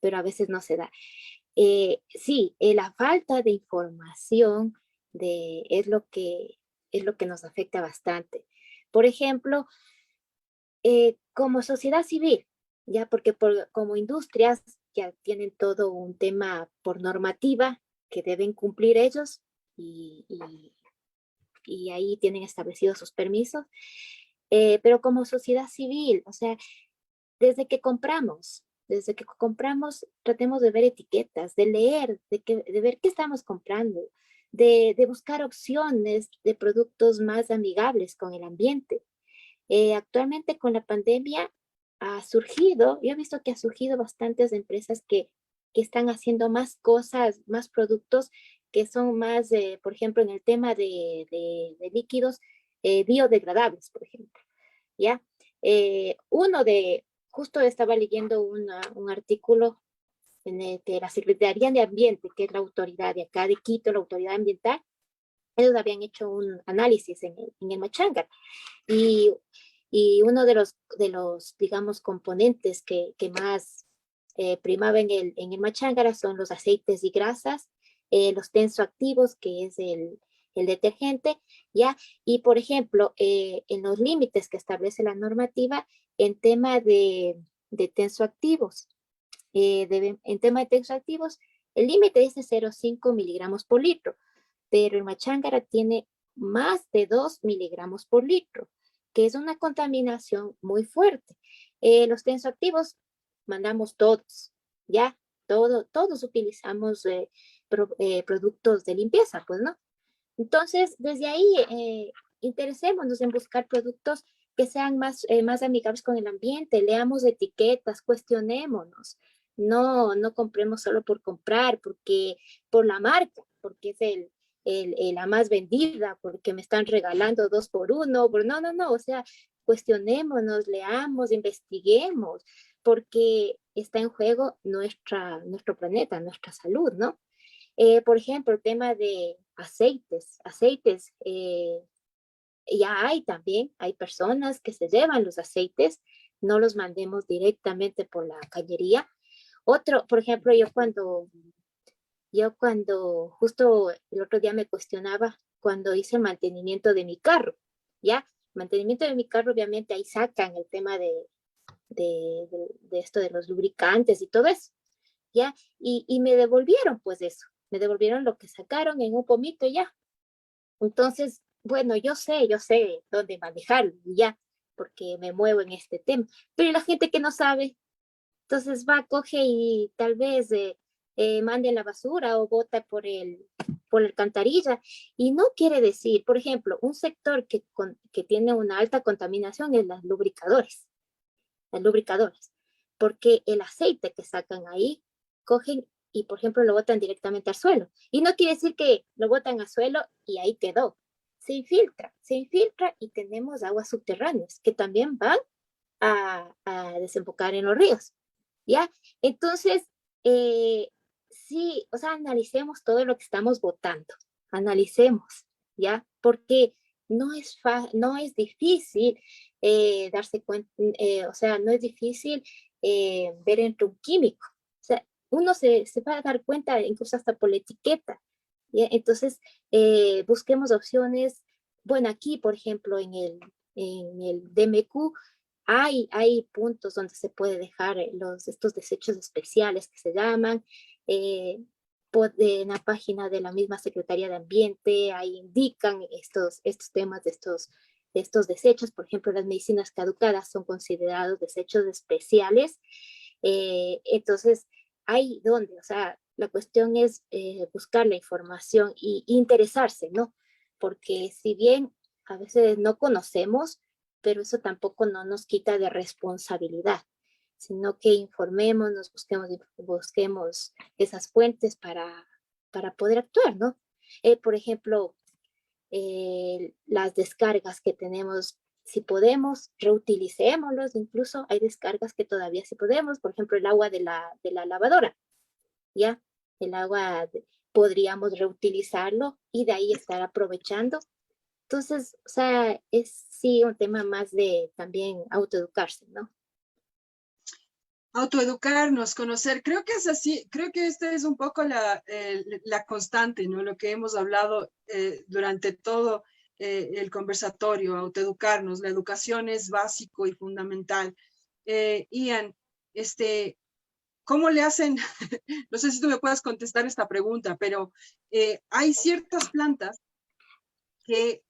Pero a veces no se da. Sí, la falta de información es lo que nos afecta bastante. Por ejemplo, como sociedad civil, ya porque como industrias ya tienen todo un tema por normativa que deben cumplir ellos y ahí tienen establecidos sus permisos, pero como sociedad civil, o sea, desde que compramos, tratemos de ver etiquetas, de leer, de ver qué estamos comprando, de buscar opciones de productos más amigables con el ambiente. Actualmente con la pandemia yo he visto que ha surgido bastantes empresas que están haciendo más cosas, más productos que son más, por ejemplo, en el tema de líquidos biodegradables, por ejemplo, ¿ya? Justo estaba leyendo un artículo en el que la Secretaría de Ambiente, que es la autoridad de acá de Quito, la autoridad ambiental, ellos habían hecho un análisis en el Machangar y uno de los digamos, componentes que más primaba en el Machángara son los aceites y grasas, los tensoactivos, que es el detergente, ¿ya? Y, por ejemplo, en los límites que establece la normativa en tema de tensoactivos, en tema de tensoactivos, el límite es de 0,5 miligramos por litro, pero el Machángara tiene más de 2 miligramos por litro, que es una contaminación muy fuerte. Los tensoactivos mandamos todos, ¿ya? Todos utilizamos productos de limpieza, pues, ¿no? Entonces, desde ahí, interesémonos en buscar productos que sean más amigables con el ambiente, leamos etiquetas, cuestionémonos. No compremos solo por comprar, porque por la marca, porque es la más vendida, porque me están regalando 2 por 1. No, o sea, cuestionémonos, leamos, investiguemos, porque está en juego nuestro planeta, nuestra salud, ¿no? Por ejemplo, el tema de aceites, ya hay personas que se llevan los aceites, no los mandemos directamente por la cañería. Otro, por ejemplo, yo cuando justo el otro día me cuestionaba cuando hice el mantenimiento de mi carro, ¿ya? Mantenimiento de mi carro, obviamente ahí sacan el tema de esto de los lubricantes y todo eso, ¿ya? Y me devolvieron pues eso, me devolvieron lo que sacaron en un pomito ya. Entonces, bueno, yo sé dónde manejarlo ya, porque me muevo en este tema, pero la gente que no sabe, entonces va, coge y tal vez mande la basura o bota por la alcantarilla. Y no quiere decir, por ejemplo, un sector que tiene una alta contaminación es las lubricadoras, porque el aceite que sacan ahí, cogen y, por ejemplo, lo botan directamente al suelo. Y no quiere decir que lo botan al suelo y ahí quedó. Se infiltra y tenemos aguas subterráneas que también van a desembocar en los ríos. ¿Ya? Entonces, sí, o sea, analicemos todo lo que estamos votando, analicemos, ¿ya? Porque no es difícil darse cuenta, o sea, no es difícil ver entre un químico. O sea, uno se va a dar cuenta incluso hasta por la etiqueta, ¿ya? Entonces, busquemos opciones. Bueno, aquí, por ejemplo, en el DMQ, hay puntos donde se puede dejar estos desechos especiales que se llaman, en la página de la misma Secretaría de Ambiente, ahí indican estos temas de estos desechos. Por ejemplo, las medicinas caducadas son considerados desechos especiales. Entonces, hay donde, o sea, la cuestión es buscar la información y interesarse, ¿no? Porque si bien a veces no conocemos, pero eso tampoco no nos quita de responsabilidad, sino que informémonos, busquemos esas fuentes para poder actuar, ¿no? Por ejemplo, las descargas que tenemos, si podemos, reutilicémoslos, incluso hay descargas que todavía sí podemos, por ejemplo, el agua de la lavadora, ¿ya? El agua podríamos reutilizarlo y de ahí estar aprovechando. Entonces, o sea, es sí un tema más de también autoeducarse, ¿no? Autoeducarnos, conocer, creo que es así, creo que esta es un poco la constante, ¿no? Lo que hemos hablado durante todo el conversatorio, autoeducarnos, la educación es básico y fundamental. Ian, ¿cómo le hacen? No sé si tú me puedas contestar esta pregunta, pero hay ciertas plantas que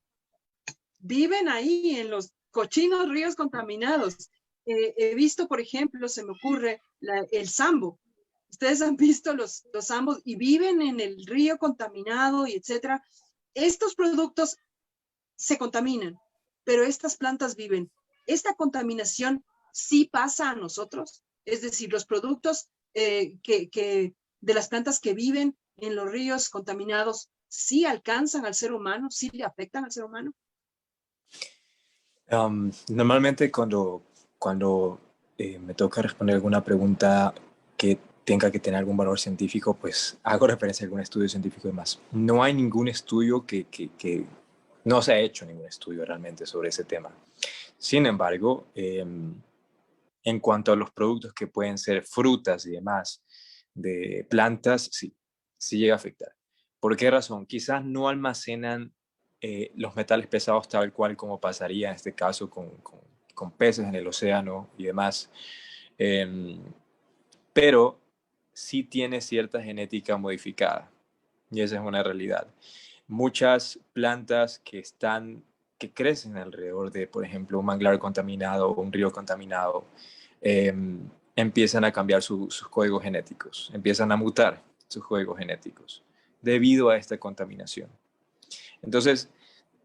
viven ahí en los cochinos ríos contaminados. He visto, por ejemplo, se me ocurre el sambo. Ustedes han visto los zambos y viven en el río contaminado y etcétera. Estos productos se contaminan, pero estas plantas viven. Esta contaminación sí pasa a nosotros, es decir, los productos de las plantas que viven en los ríos contaminados sí alcanzan al ser humano, sí le afectan al ser humano. Normalmente cuando me toca responder alguna pregunta que tenga que tener algún valor científico, pues hago referencia a algún estudio científico y demás. No hay ningún estudio que no se ha hecho ningún estudio realmente sobre ese tema. Sin embargo, en cuanto a los productos que pueden ser frutas y demás de plantas, sí llega a afectar. ¿Por qué razón? Quizás no almacenan los metales pesados tal cual como pasaría en este caso con peces en el océano y demás, pero sí tiene cierta genética modificada y esa es una realidad. Muchas plantas que crecen alrededor de, por ejemplo, un manglar contaminado o un río contaminado, empiezan a cambiar sus códigos genéticos, empiezan a mutar sus códigos genéticos debido a esta contaminación. Entonces,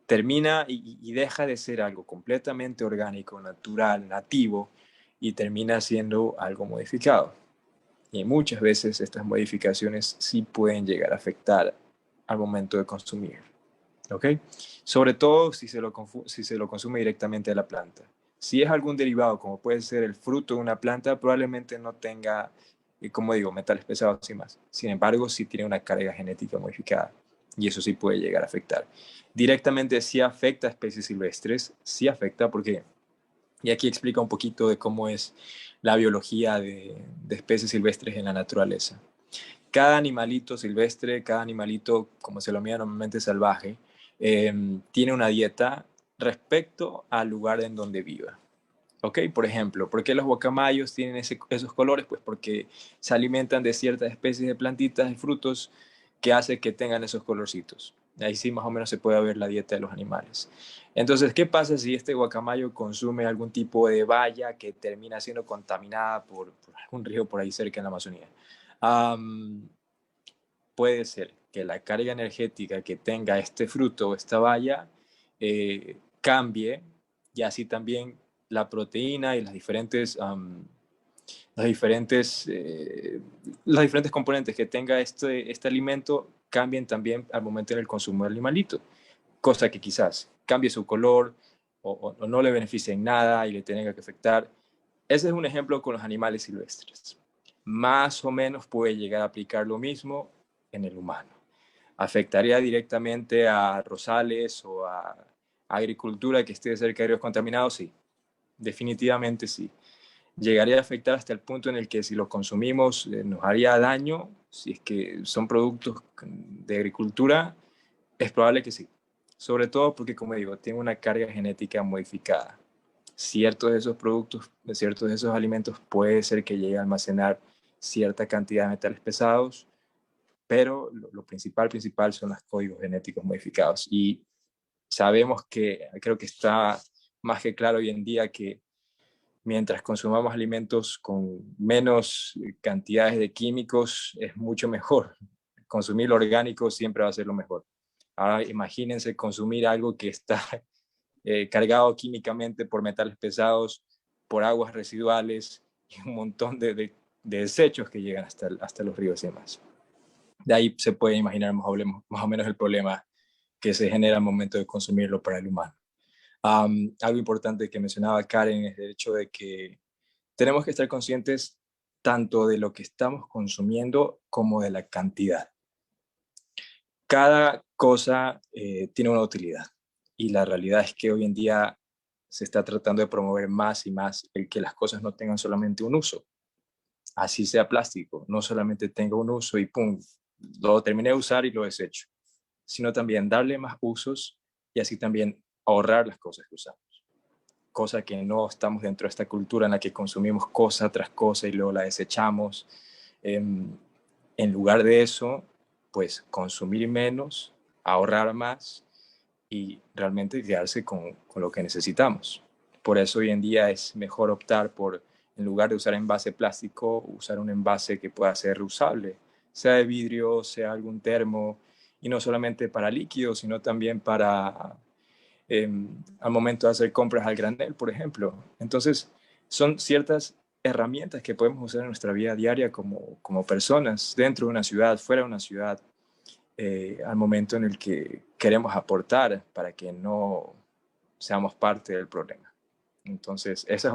termina y deja de ser algo completamente orgánico, natural, nativo, y termina siendo algo modificado. Y muchas veces estas modificaciones sí pueden llegar a afectar al momento de consumir. ¿Ok? Sobre todo si se lo consume directamente de la planta. Si es algún derivado, como puede ser el fruto de una planta, probablemente no tenga, como digo, metales pesados y más. Sin embargo, sí tiene una carga genética modificada. Y eso sí puede llegar a afectar. Directamente sí afecta a especies silvestres, sí afecta porque, y aquí explica un poquito de cómo es la biología de especies silvestres en la naturaleza. Cada animalito silvestre, cada animalito, como se lo mira normalmente salvaje, tiene una dieta respecto al lugar en donde viva. ¿Ok? Por ejemplo, ¿por qué los guacamayos tienen esos colores? Pues porque se alimentan de ciertas especies de plantitas y frutos que hace que tengan esos colorcitos. Ahí sí más o menos se puede ver la dieta de los animales. Entonces, ¿qué pasa si este guacamayo consume algún tipo de valla que termina siendo contaminada por algún río por ahí cerca en la Amazonía? Puede ser que la carga energética que tenga este fruto o esta baya cambie, y así también la proteína y los diferentes componentes que tenga este alimento cambien también al momento en el consumo del animalito, cosa que quizás cambie su color o no le beneficie en nada y le tenga que afectar. Ese es un ejemplo con los animales silvestres. Más o menos puede llegar a aplicar lo mismo en el humano. ¿Afectaría directamente a rosales o a agricultura que esté cerca de ríos contaminados? Sí, definitivamente sí. Llegaría a afectar hasta el punto en el que si lo consumimos nos haría daño, si es que son productos de agricultura, es probable que sí. Sobre todo porque, como digo, tiene una carga genética modificada. Ciertos de esos productos, ciertos de esos alimentos puede ser que llegue a almacenar cierta cantidad de metales pesados, pero lo principal son los códigos genéticos modificados. Y sabemos que, creo que está más que claro hoy en día, que mientras consumamos alimentos con menos cantidades de químicos es mucho mejor. Consumir lo orgánico siempre va a ser lo mejor. Ahora imagínense consumir algo que está cargado químicamente por metales pesados, por aguas residuales y un montón de desechos que llegan hasta los ríos y demás. De ahí se puede imaginar más o menos el problema que se genera al momento de consumirlo para el humano. Algo importante que mencionaba Karen es el hecho de que tenemos que estar conscientes tanto de lo que estamos consumiendo como de la cantidad. Cada cosa tiene una utilidad, y la realidad es que hoy en día se está tratando de promover más y más el que las cosas no tengan solamente un uso. Así sea plástico, no solamente tenga un uso y pum, lo terminé de usar y lo desecho, sino también darle más usos y así también ahorrar las cosas que usamos. Cosa que no estamos dentro de esta cultura en la que consumimos cosa tras cosa y luego la desechamos. En lugar de eso, pues consumir menos, ahorrar más y realmente quedarse con lo que necesitamos. Por eso hoy en día es mejor optar por, en lugar de usar envase plástico, usar un envase que pueda ser reusable, sea de vidrio, sea algún termo, y no solamente para líquidos, sino también para al momento de hacer compras al granel, por ejemplo. Entonces, son ciertas herramientas que podemos usar en nuestra vida diaria como personas, dentro de una ciudad, fuera de una ciudad, al momento en el que queremos aportar para que no seamos parte del problema. Entonces, esa es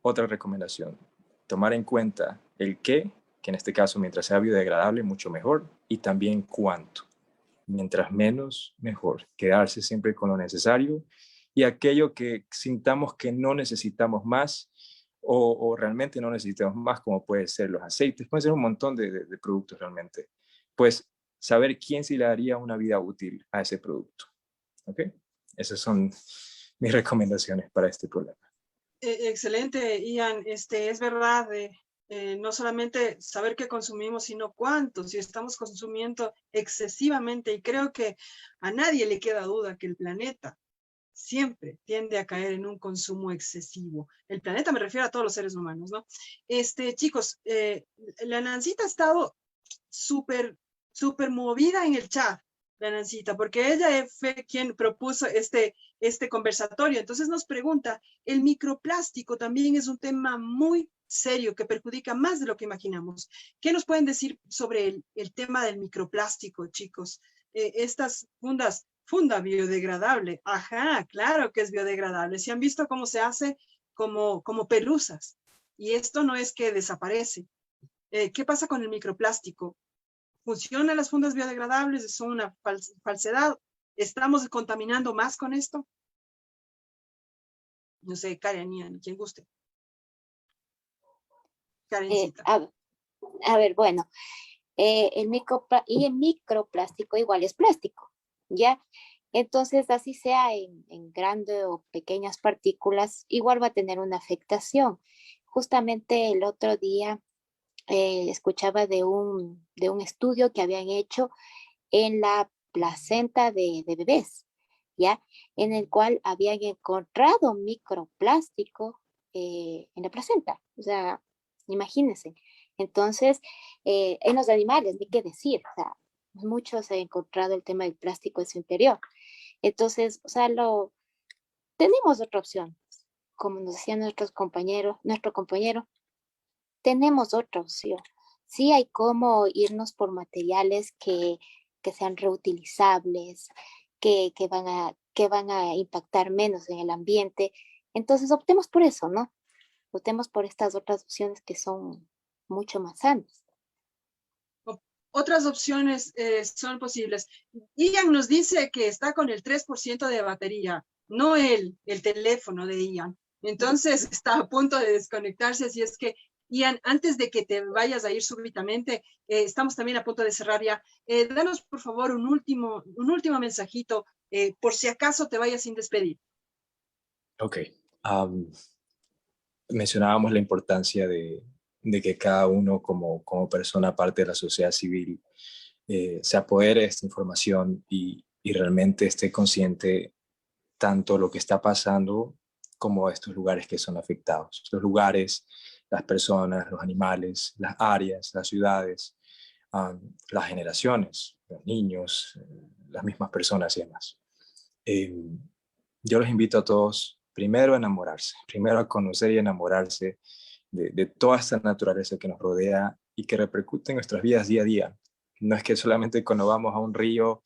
otra recomendación. Tomar en cuenta el qué, que en este caso, mientras sea biodegradable, mucho mejor, y también cuánto. Mientras menos, mejor. Quedarse siempre con lo necesario, y aquello que sintamos que no necesitamos más o realmente no necesitamos más, como puede ser los aceites, puede ser un montón de productos realmente, pues saber quién sí le daría una vida útil a ese producto. ¿Ok? Esas son mis recomendaciones para este problema. Excelente, Ian. Es verdad, no solamente saber qué consumimos, sino cuánto, si estamos consumiendo excesivamente. Y creo que a nadie le queda duda que el planeta siempre tiende a caer en un consumo excesivo. El planeta, me refiero a todos los seres humanos, ¿no? Chicos, la Nancita ha estado súper movida en el chat. la Nancita, porque ella fue quien propuso este conversatorio. Entonces nos pregunta, el microplástico también es un tema muy serio que perjudica más de lo que imaginamos. ¿Qué nos pueden decir sobre el tema del microplástico, chicos? Estas funda biodegradable. Ajá, claro que es biodegradable. Si han visto cómo se hace como pelusas. Y esto no es que desaparece. ¿Qué pasa con el microplástico? ¿Funcionan las fundas biodegradables? ¿Son una falsedad? ¿Estamos contaminando más con esto? No sé, Karen, Ian, quien guste. Karencita. A ver, bueno, el microplástico igual es plástico, ¿ya? Entonces, así sea en grandes o pequeñas partículas, igual va a tener una afectación. Justamente el otro día escuchaba de un estudio que habían hecho en la placenta de bebés, ¿ya? En el cual habían encontrado microplástico en la placenta. O sea, imagínense. Entonces, en los animales, ni qué decir. O sea, muchos han encontrado el tema del plástico en su interior. Entonces, o sea, tenemos otra opción. Como nos decían nuestro compañero, tenemos otra opción. Sí hay cómo irnos por materiales que sean reutilizables, que van a impactar menos en el ambiente. Entonces optemos por eso, ¿no? Optemos por estas otras opciones que son mucho más sanas. Otras opciones son posibles. Ian nos dice que está con el 3% de batería, no el teléfono de Ian. Entonces está a punto de desconectarse, así es que Ian, antes de que te vayas a ir súbitamente, estamos también a punto de cerrar ya. Danos, por favor, un último mensajito, por si acaso te vayas sin despedir. Ok. Mencionábamos la importancia de que cada uno como persona, parte de la sociedad civil, se apodere de esta información y realmente esté consciente tanto lo que está pasando como estos lugares que son afectados. Estos lugares, las personas, los animales, las áreas, las ciudades, las generaciones, los niños, las mismas personas y demás. Yo los invito a todos primero a enamorarse, primero a conocer y enamorarse de toda esta naturaleza que nos rodea y que repercute en nuestras vidas día a día. No es que solamente cuando vamos a un río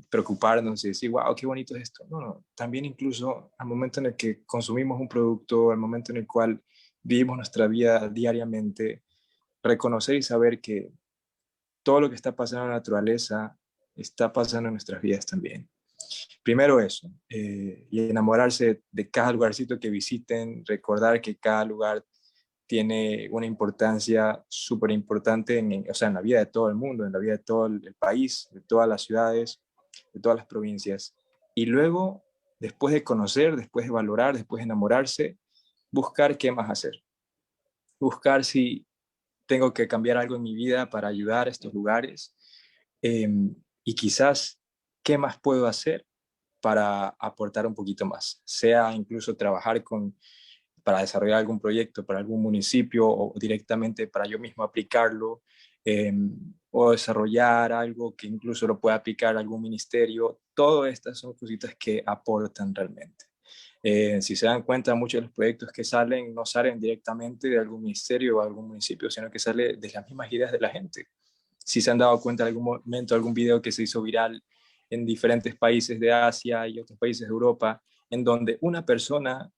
preocuparnos y decir, wow, qué bonito es esto. No, no, también incluso al momento en el que consumimos un producto, al momento en el cual vivimos nuestra vida diariamente, reconocer y saber que todo lo que está pasando en la naturaleza está pasando en nuestras vidas también. Primero eso, y enamorarse de cada lugarcito que visiten, recordar que cada lugar tiene una importancia súper importante o sea, en la vida de todo el mundo, en la vida de todo el país, de todas las ciudades, de todas las provincias. Y luego, después de conocer, después de valorar, después de enamorarse, buscar qué más hacer. Buscar si tengo que cambiar algo en mi vida para ayudar a estos lugares y quizás qué más puedo hacer para aportar un poquito más, sea incluso trabajar para desarrollar algún proyecto para algún municipio o directamente para yo mismo aplicarlo, o desarrollar algo que incluso lo pueda aplicar a algún ministerio. Todas estas son cositas que aportan realmente. Si se dan cuenta, muchos de los proyectos que salen no salen directamente de algún ministerio o algún municipio, sino que sale de las mismas ideas de la gente. Si se han dado cuenta en algún momento, algún video que se hizo viral en diferentes países de Asia y otros países de Europa, en donde una persona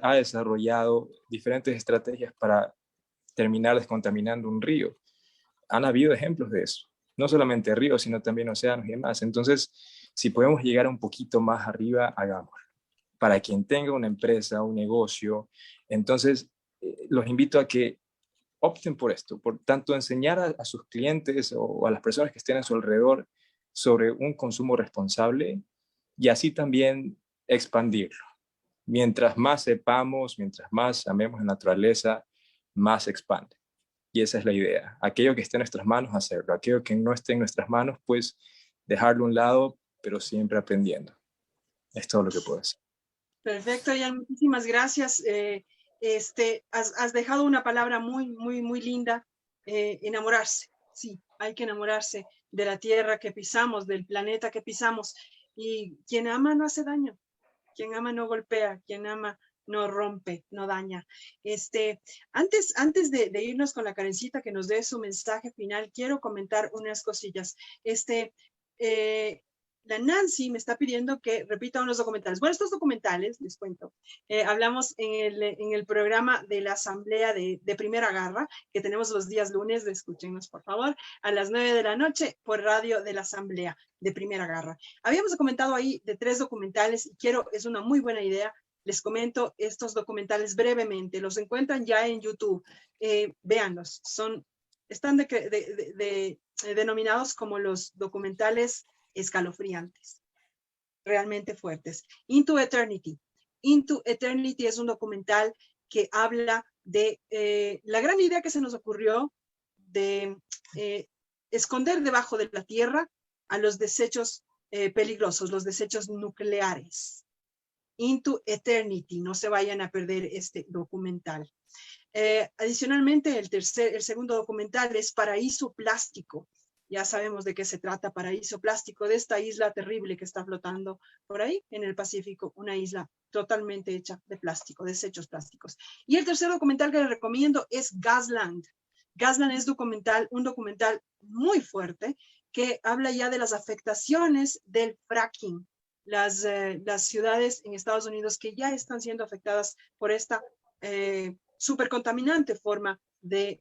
ha desarrollado diferentes estrategias para terminar descontaminando un río. Han habido ejemplos de eso, no solamente ríos, sino también océanos y demás. Entonces, si podemos llegar un poquito más arriba, hagámoslo. Para quien tenga una empresa, un negocio, entonces los invito a que opten por esto, por tanto enseñar a sus clientes o a las personas que estén a su alrededor sobre un consumo responsable y así también expandirlo. Mientras más sepamos, mientras más amemos la naturaleza, más se expande. Y esa es la idea. Aquello que esté en nuestras manos, hacerlo. Aquello que no esté en nuestras manos, pues dejarlo a un lado, pero siempre aprendiendo. Es todo lo que puedo decir. Perfecto, Ian, muchísimas gracias. Has dejado una palabra muy, muy, muy linda, enamorarse. Sí, hay que enamorarse de la tierra que pisamos, del planeta que pisamos. Y quien ama no hace daño, quien ama no golpea, quien ama no rompe, no daña. Antes de irnos con la Karencita que nos dé su mensaje final, quiero comentar unas cosillas. La Nancy me está pidiendo que repita unos documentales. Bueno, estos documentales, les cuento, hablamos en el programa de la Asamblea de Primera Garra, que tenemos los días lunes, escúchenos por favor, a las 9 de la noche por radio de la Asamblea de Primera Garra. Habíamos comentado ahí de 3 documentales y es una muy buena idea. Les comento estos documentales brevemente, los encuentran ya en YouTube, véanlos, están denominados como los documentales escalofriantes, realmente fuertes. Into Eternity. Into Eternity es un documental que habla de la gran idea que se nos ocurrió de esconder debajo de la tierra a los desechos peligrosos, los desechos nucleares. Into Eternity, no se vayan a perder este documental. Adicionalmente, el segundo documental es Paraíso Plástico. Ya sabemos de qué se trata, Paraíso Plástico, de esta isla terrible que está flotando por ahí en el Pacífico, una isla totalmente hecha de plástico, desechos plásticos. Y el tercer documental que les recomiendo es Gasland. Gasland es un documental muy fuerte que habla ya de las afectaciones del fracking. Las ciudades en Estados Unidos que ya están siendo afectadas por esta supercontaminante forma de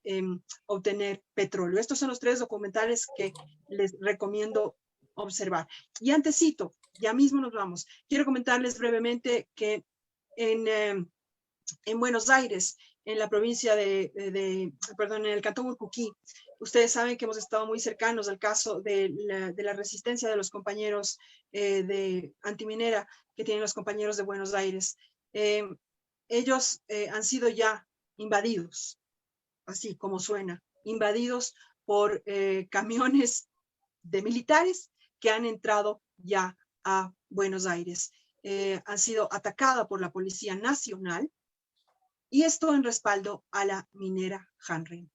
obtener petróleo. Estos son los 3 documentales que les recomiendo observar. Y antesito, ya mismo nos vamos. Quiero comentarles brevemente que en Buenos Aires, en la provincia perdón, en el cantón Urcuquí, ustedes saben que hemos estado muy cercanos al caso de la resistencia de los compañeros de antiminera que tienen los compañeros de Buenos Aires. Ellos han sido ya invadidos, así como suena, invadidos por camiones de militares que han entrado ya a Buenos Aires. Han sido atacadas por la Policía Nacional y esto en respaldo a la minera Hanrin.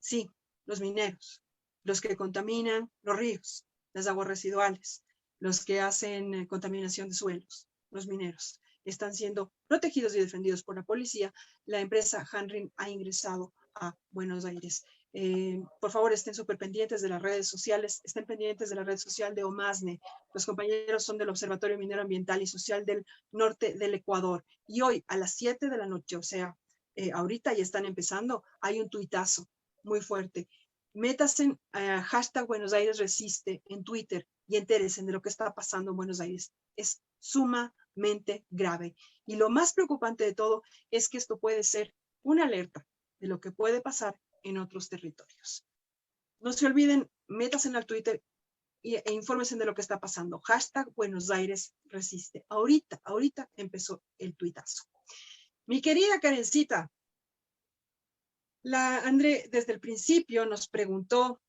Sí, los mineros, los que contaminan los ríos, las aguas residuales, los que hacen contaminación de suelos, los mineros, están siendo protegidos y defendidos por la policía. La empresa Hanrin ha ingresado a Buenos Aires. Por favor, estén súper pendientes de las redes sociales, estén pendientes de la red social de OMASNE. Los compañeros son del Observatorio Minero Ambiental y Social del Norte del Ecuador. Y hoy a las 7 de la noche, o sea, ahorita ya están empezando, hay un tuitazo muy fuerte. Métanse en hashtag Buenos Aires Resiste en Twitter y entéresen de lo que está pasando en Buenos Aires. Es sumamente grave. Y lo más preocupante de todo es que esto puede ser una alerta de lo que puede pasar en otros territorios. No se olviden, métanse al Twitter e infórmense de lo que está pasando. Hashtag Buenos Aires Resiste. Ahorita empezó el tuitazo. Mi querida Karencita, la André desde el principio nos preguntó,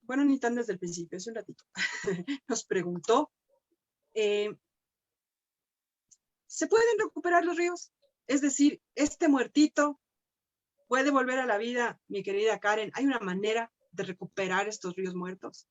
bueno, ni tan desde el principio, hace un ratito, nos preguntó, ¿se pueden recuperar los ríos? Es decir, este muertito puede volver a la vida, mi querida Karen. ¿Hay una manera de recuperar estos ríos muertos?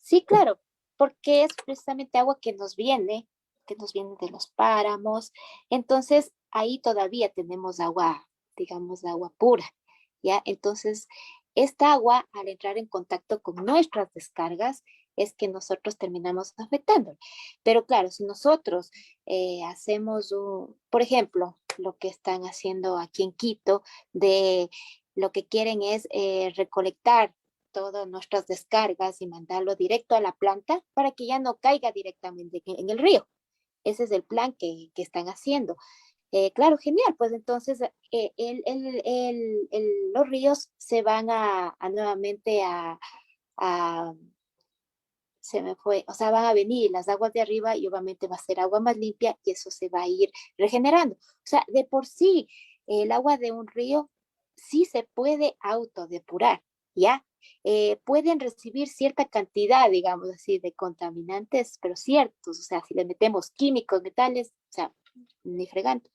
Sí, claro, porque es precisamente agua que nos viene de los páramos. Entonces, ahí todavía tenemos agua, digamos, agua pura, ¿ya? Entonces, esta agua, al entrar en contacto con nuestras descargas, es que nosotros terminamos afectando. Pero claro, si nosotros hacemos, por ejemplo, lo que están haciendo aquí en Quito, lo que quieren es recolectar todas nuestras descargas y mandarlo directo a la planta para que ya no caiga directamente en el río. Ese es el plan que están haciendo. Claro, genial, pues entonces los ríos se van nuevamente se me fue, o sea, van a venir las aguas de arriba y obviamente va a ser agua más limpia y eso se va a ir regenerando. O sea, de por sí, el agua de un río sí se puede autodepurar, ¿ya? Pueden recibir cierta cantidad, digamos así, de contaminantes, pero ciertos, o sea, si le metemos químicos, metales, o sea, ni fregando.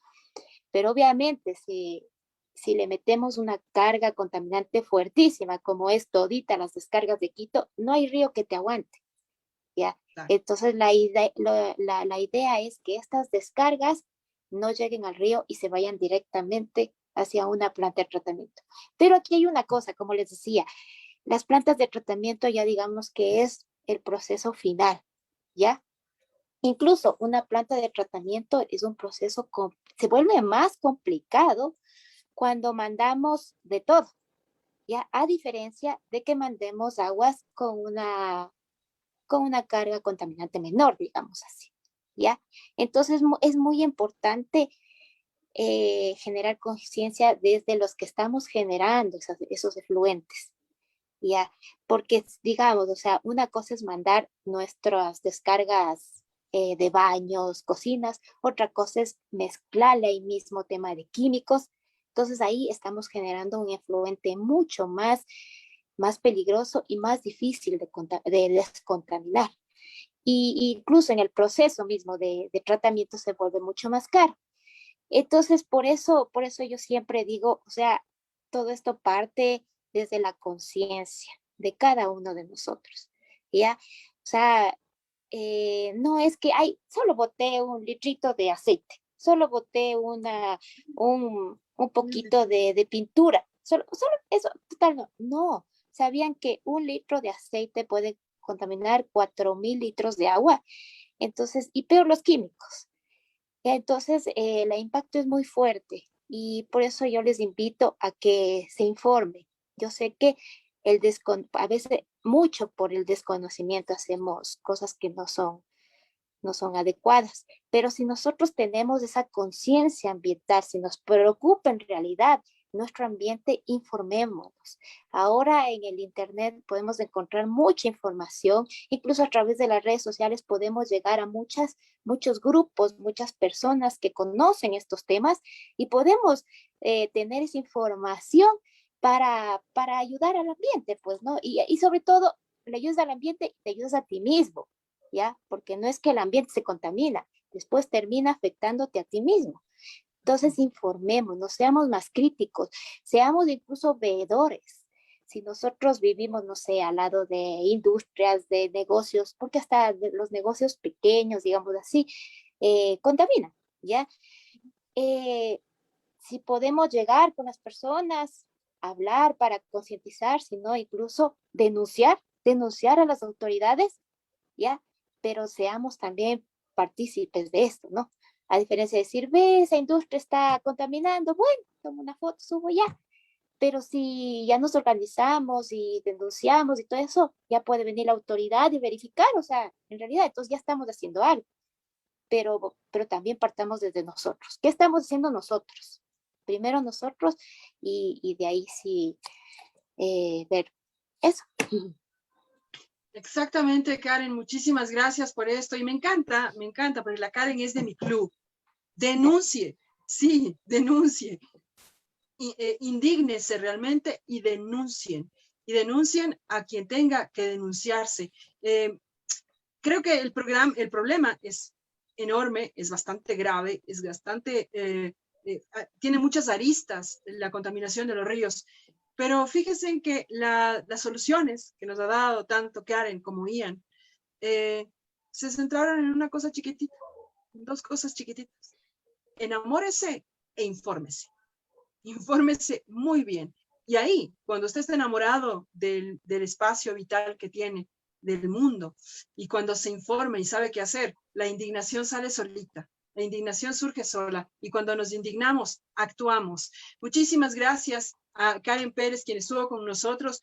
Pero obviamente, si si le metemos una carga contaminante fuertísima, como es todita las descargas de Quito, no hay río que te aguante, ¿ya? Claro. Entonces la idea es que estas descargas no lleguen al río y se vayan directamente hacia una planta de tratamiento. Pero aquí hay una cosa, como les decía, las plantas de tratamiento ya digamos que es el proceso final, ¿ya? Incluso una planta de tratamiento es un proceso, se vuelve más complicado cuando mandamos de todo, ¿ya? A diferencia de que mandemos aguas con una carga contaminante menor, digamos así, ¿ya? Entonces es muy importante generar conciencia desde los que estamos generando esos efluentes, ¿ya? Porque, digamos, o sea, una cosa es mandar nuestras descargas de baños, cocinas, otra cosa es mezclarle ahí mismo tema de químicos. Entonces ahí estamos generando un efluente mucho más peligroso y más difícil de descontaminar. Y incluso en el proceso mismo de tratamiento se vuelve mucho más caro. Entonces, por eso yo siempre digo, o sea, todo esto parte desde la conciencia de cada uno de nosotros, ¿ya? O sea, no es que, ay, solo boté un litrito de aceite, solo boté un poquito de pintura, solo eso, total, no. No, sabían que un litro de aceite puede contaminar 4.000 litros de agua, entonces, y peor los químicos. Entonces, el impacto es muy fuerte y por eso yo les invito a que se informen. Yo sé que a veces mucho por el desconocimiento hacemos cosas que no son adecuadas, pero si nosotros tenemos esa conciencia ambiental, si nos preocupa en realidad nuestro ambiente, informémonos. Ahora en el Internet podemos encontrar mucha información, incluso a través de las redes sociales podemos llegar a muchos grupos, muchas personas que conocen estos temas y podemos tener esa información para ayudar al ambiente, pues, ¿no? Y sobre todo, le ayudas al ambiente y te ayudas a ti mismo, ¿ya? Porque no es que el ambiente se contamina, después termina afectándote a ti mismo. Entonces, informémonos, seamos más críticos, seamos incluso veedores. Si nosotros vivimos, no sé, al lado de industrias, de negocios, porque hasta los negocios pequeños, digamos así, contaminan, ¿ya? Eh, si podemos llegar con las personas, hablar para concientizar, sino incluso denunciar a las autoridades, ¿ya? Pero seamos también partícipes de esto, ¿no? A diferencia de decir, ve, esa industria está contaminando, bueno, tomo una foto, subo ya. Pero si ya nos organizamos y denunciamos y todo eso, ya puede venir la autoridad y verificar, o sea, en realidad, entonces ya estamos haciendo algo. Pero también partamos desde nosotros. ¿Qué estamos haciendo nosotros? Primero nosotros y de ahí sí ver eso. Exactamente, Karen, muchísimas gracias por esto. Y me encanta, porque la Karen es de mi club. Denuncie, sí, denuncie. Indígnese realmente y denuncien. Y denuncien a quien tenga que denunciarse. Creo que el problema es enorme, es bastante grave, es bastante, tiene muchas aristas la contaminación de los ríos. Pero fíjense en que las soluciones que nos ha dado tanto Karen como Ian se centraron en una cosa chiquitita, en dos cosas chiquititas. Enamórese e infórmese. Infórmese muy bien. Y ahí, cuando usted está enamorado del espacio vital que tiene, del mundo, y cuando se informa y sabe qué hacer, la indignación sale solita. La indignación surge sola y cuando nos indignamos, actuamos. Muchísimas gracias a Karen Pérez, quien estuvo con nosotros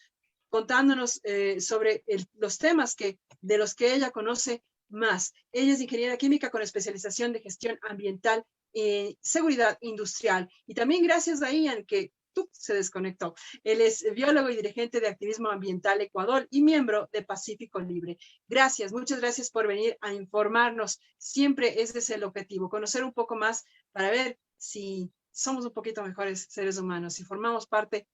contándonos sobre los temas de los que ella conoce más. Ella es ingeniera química con especialización de gestión ambiental y seguridad industrial. Y también gracias a Ian, que se desconectó. Él es biólogo y dirigente de Activismo Ambiental Ecuador y miembro de Pacífico Libre. Gracias, muchas gracias por venir a informarnos. Siempre ese es el objetivo, conocer un poco más para ver si somos un poquito mejores seres humanos, si formamos parte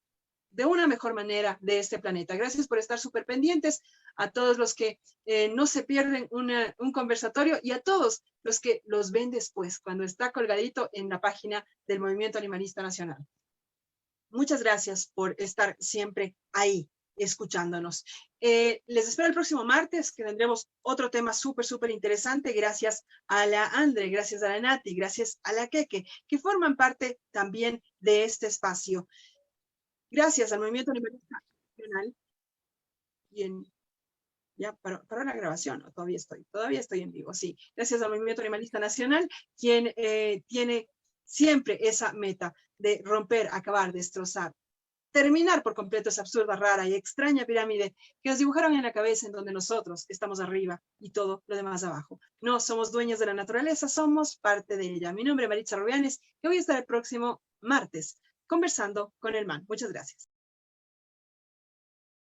de una mejor manera de este planeta. Gracias por estar súper pendientes, a todos los que no se pierden un conversatorio y a todos los que los ven después, cuando está colgadito en la página del Movimiento Animalista Nacional. muchas gracias por estar siempre ahí, escuchándonos. Les espero el próximo martes, que tendremos otro tema súper interesante, gracias a la Andre, gracias a la Nati, gracias a la Keke, que forman parte también de este espacio. Gracias al Movimiento Animalista Nacional. Ya paró la grabación, ¿no? Todavía estoy en vivo, sí. Gracias al Movimiento Animalista Nacional, quien tiene siempre esa meta de romper, acabar, destrozar, terminar por completo esa absurda, rara y extraña pirámide que nos dibujaron en la cabeza, en donde nosotros estamos arriba y todo lo demás abajo. No somos dueños de la naturaleza, somos parte de ella. Mi nombre es Maritza Rubianes y voy a estar el próximo martes conversando con el man. Muchas gracias.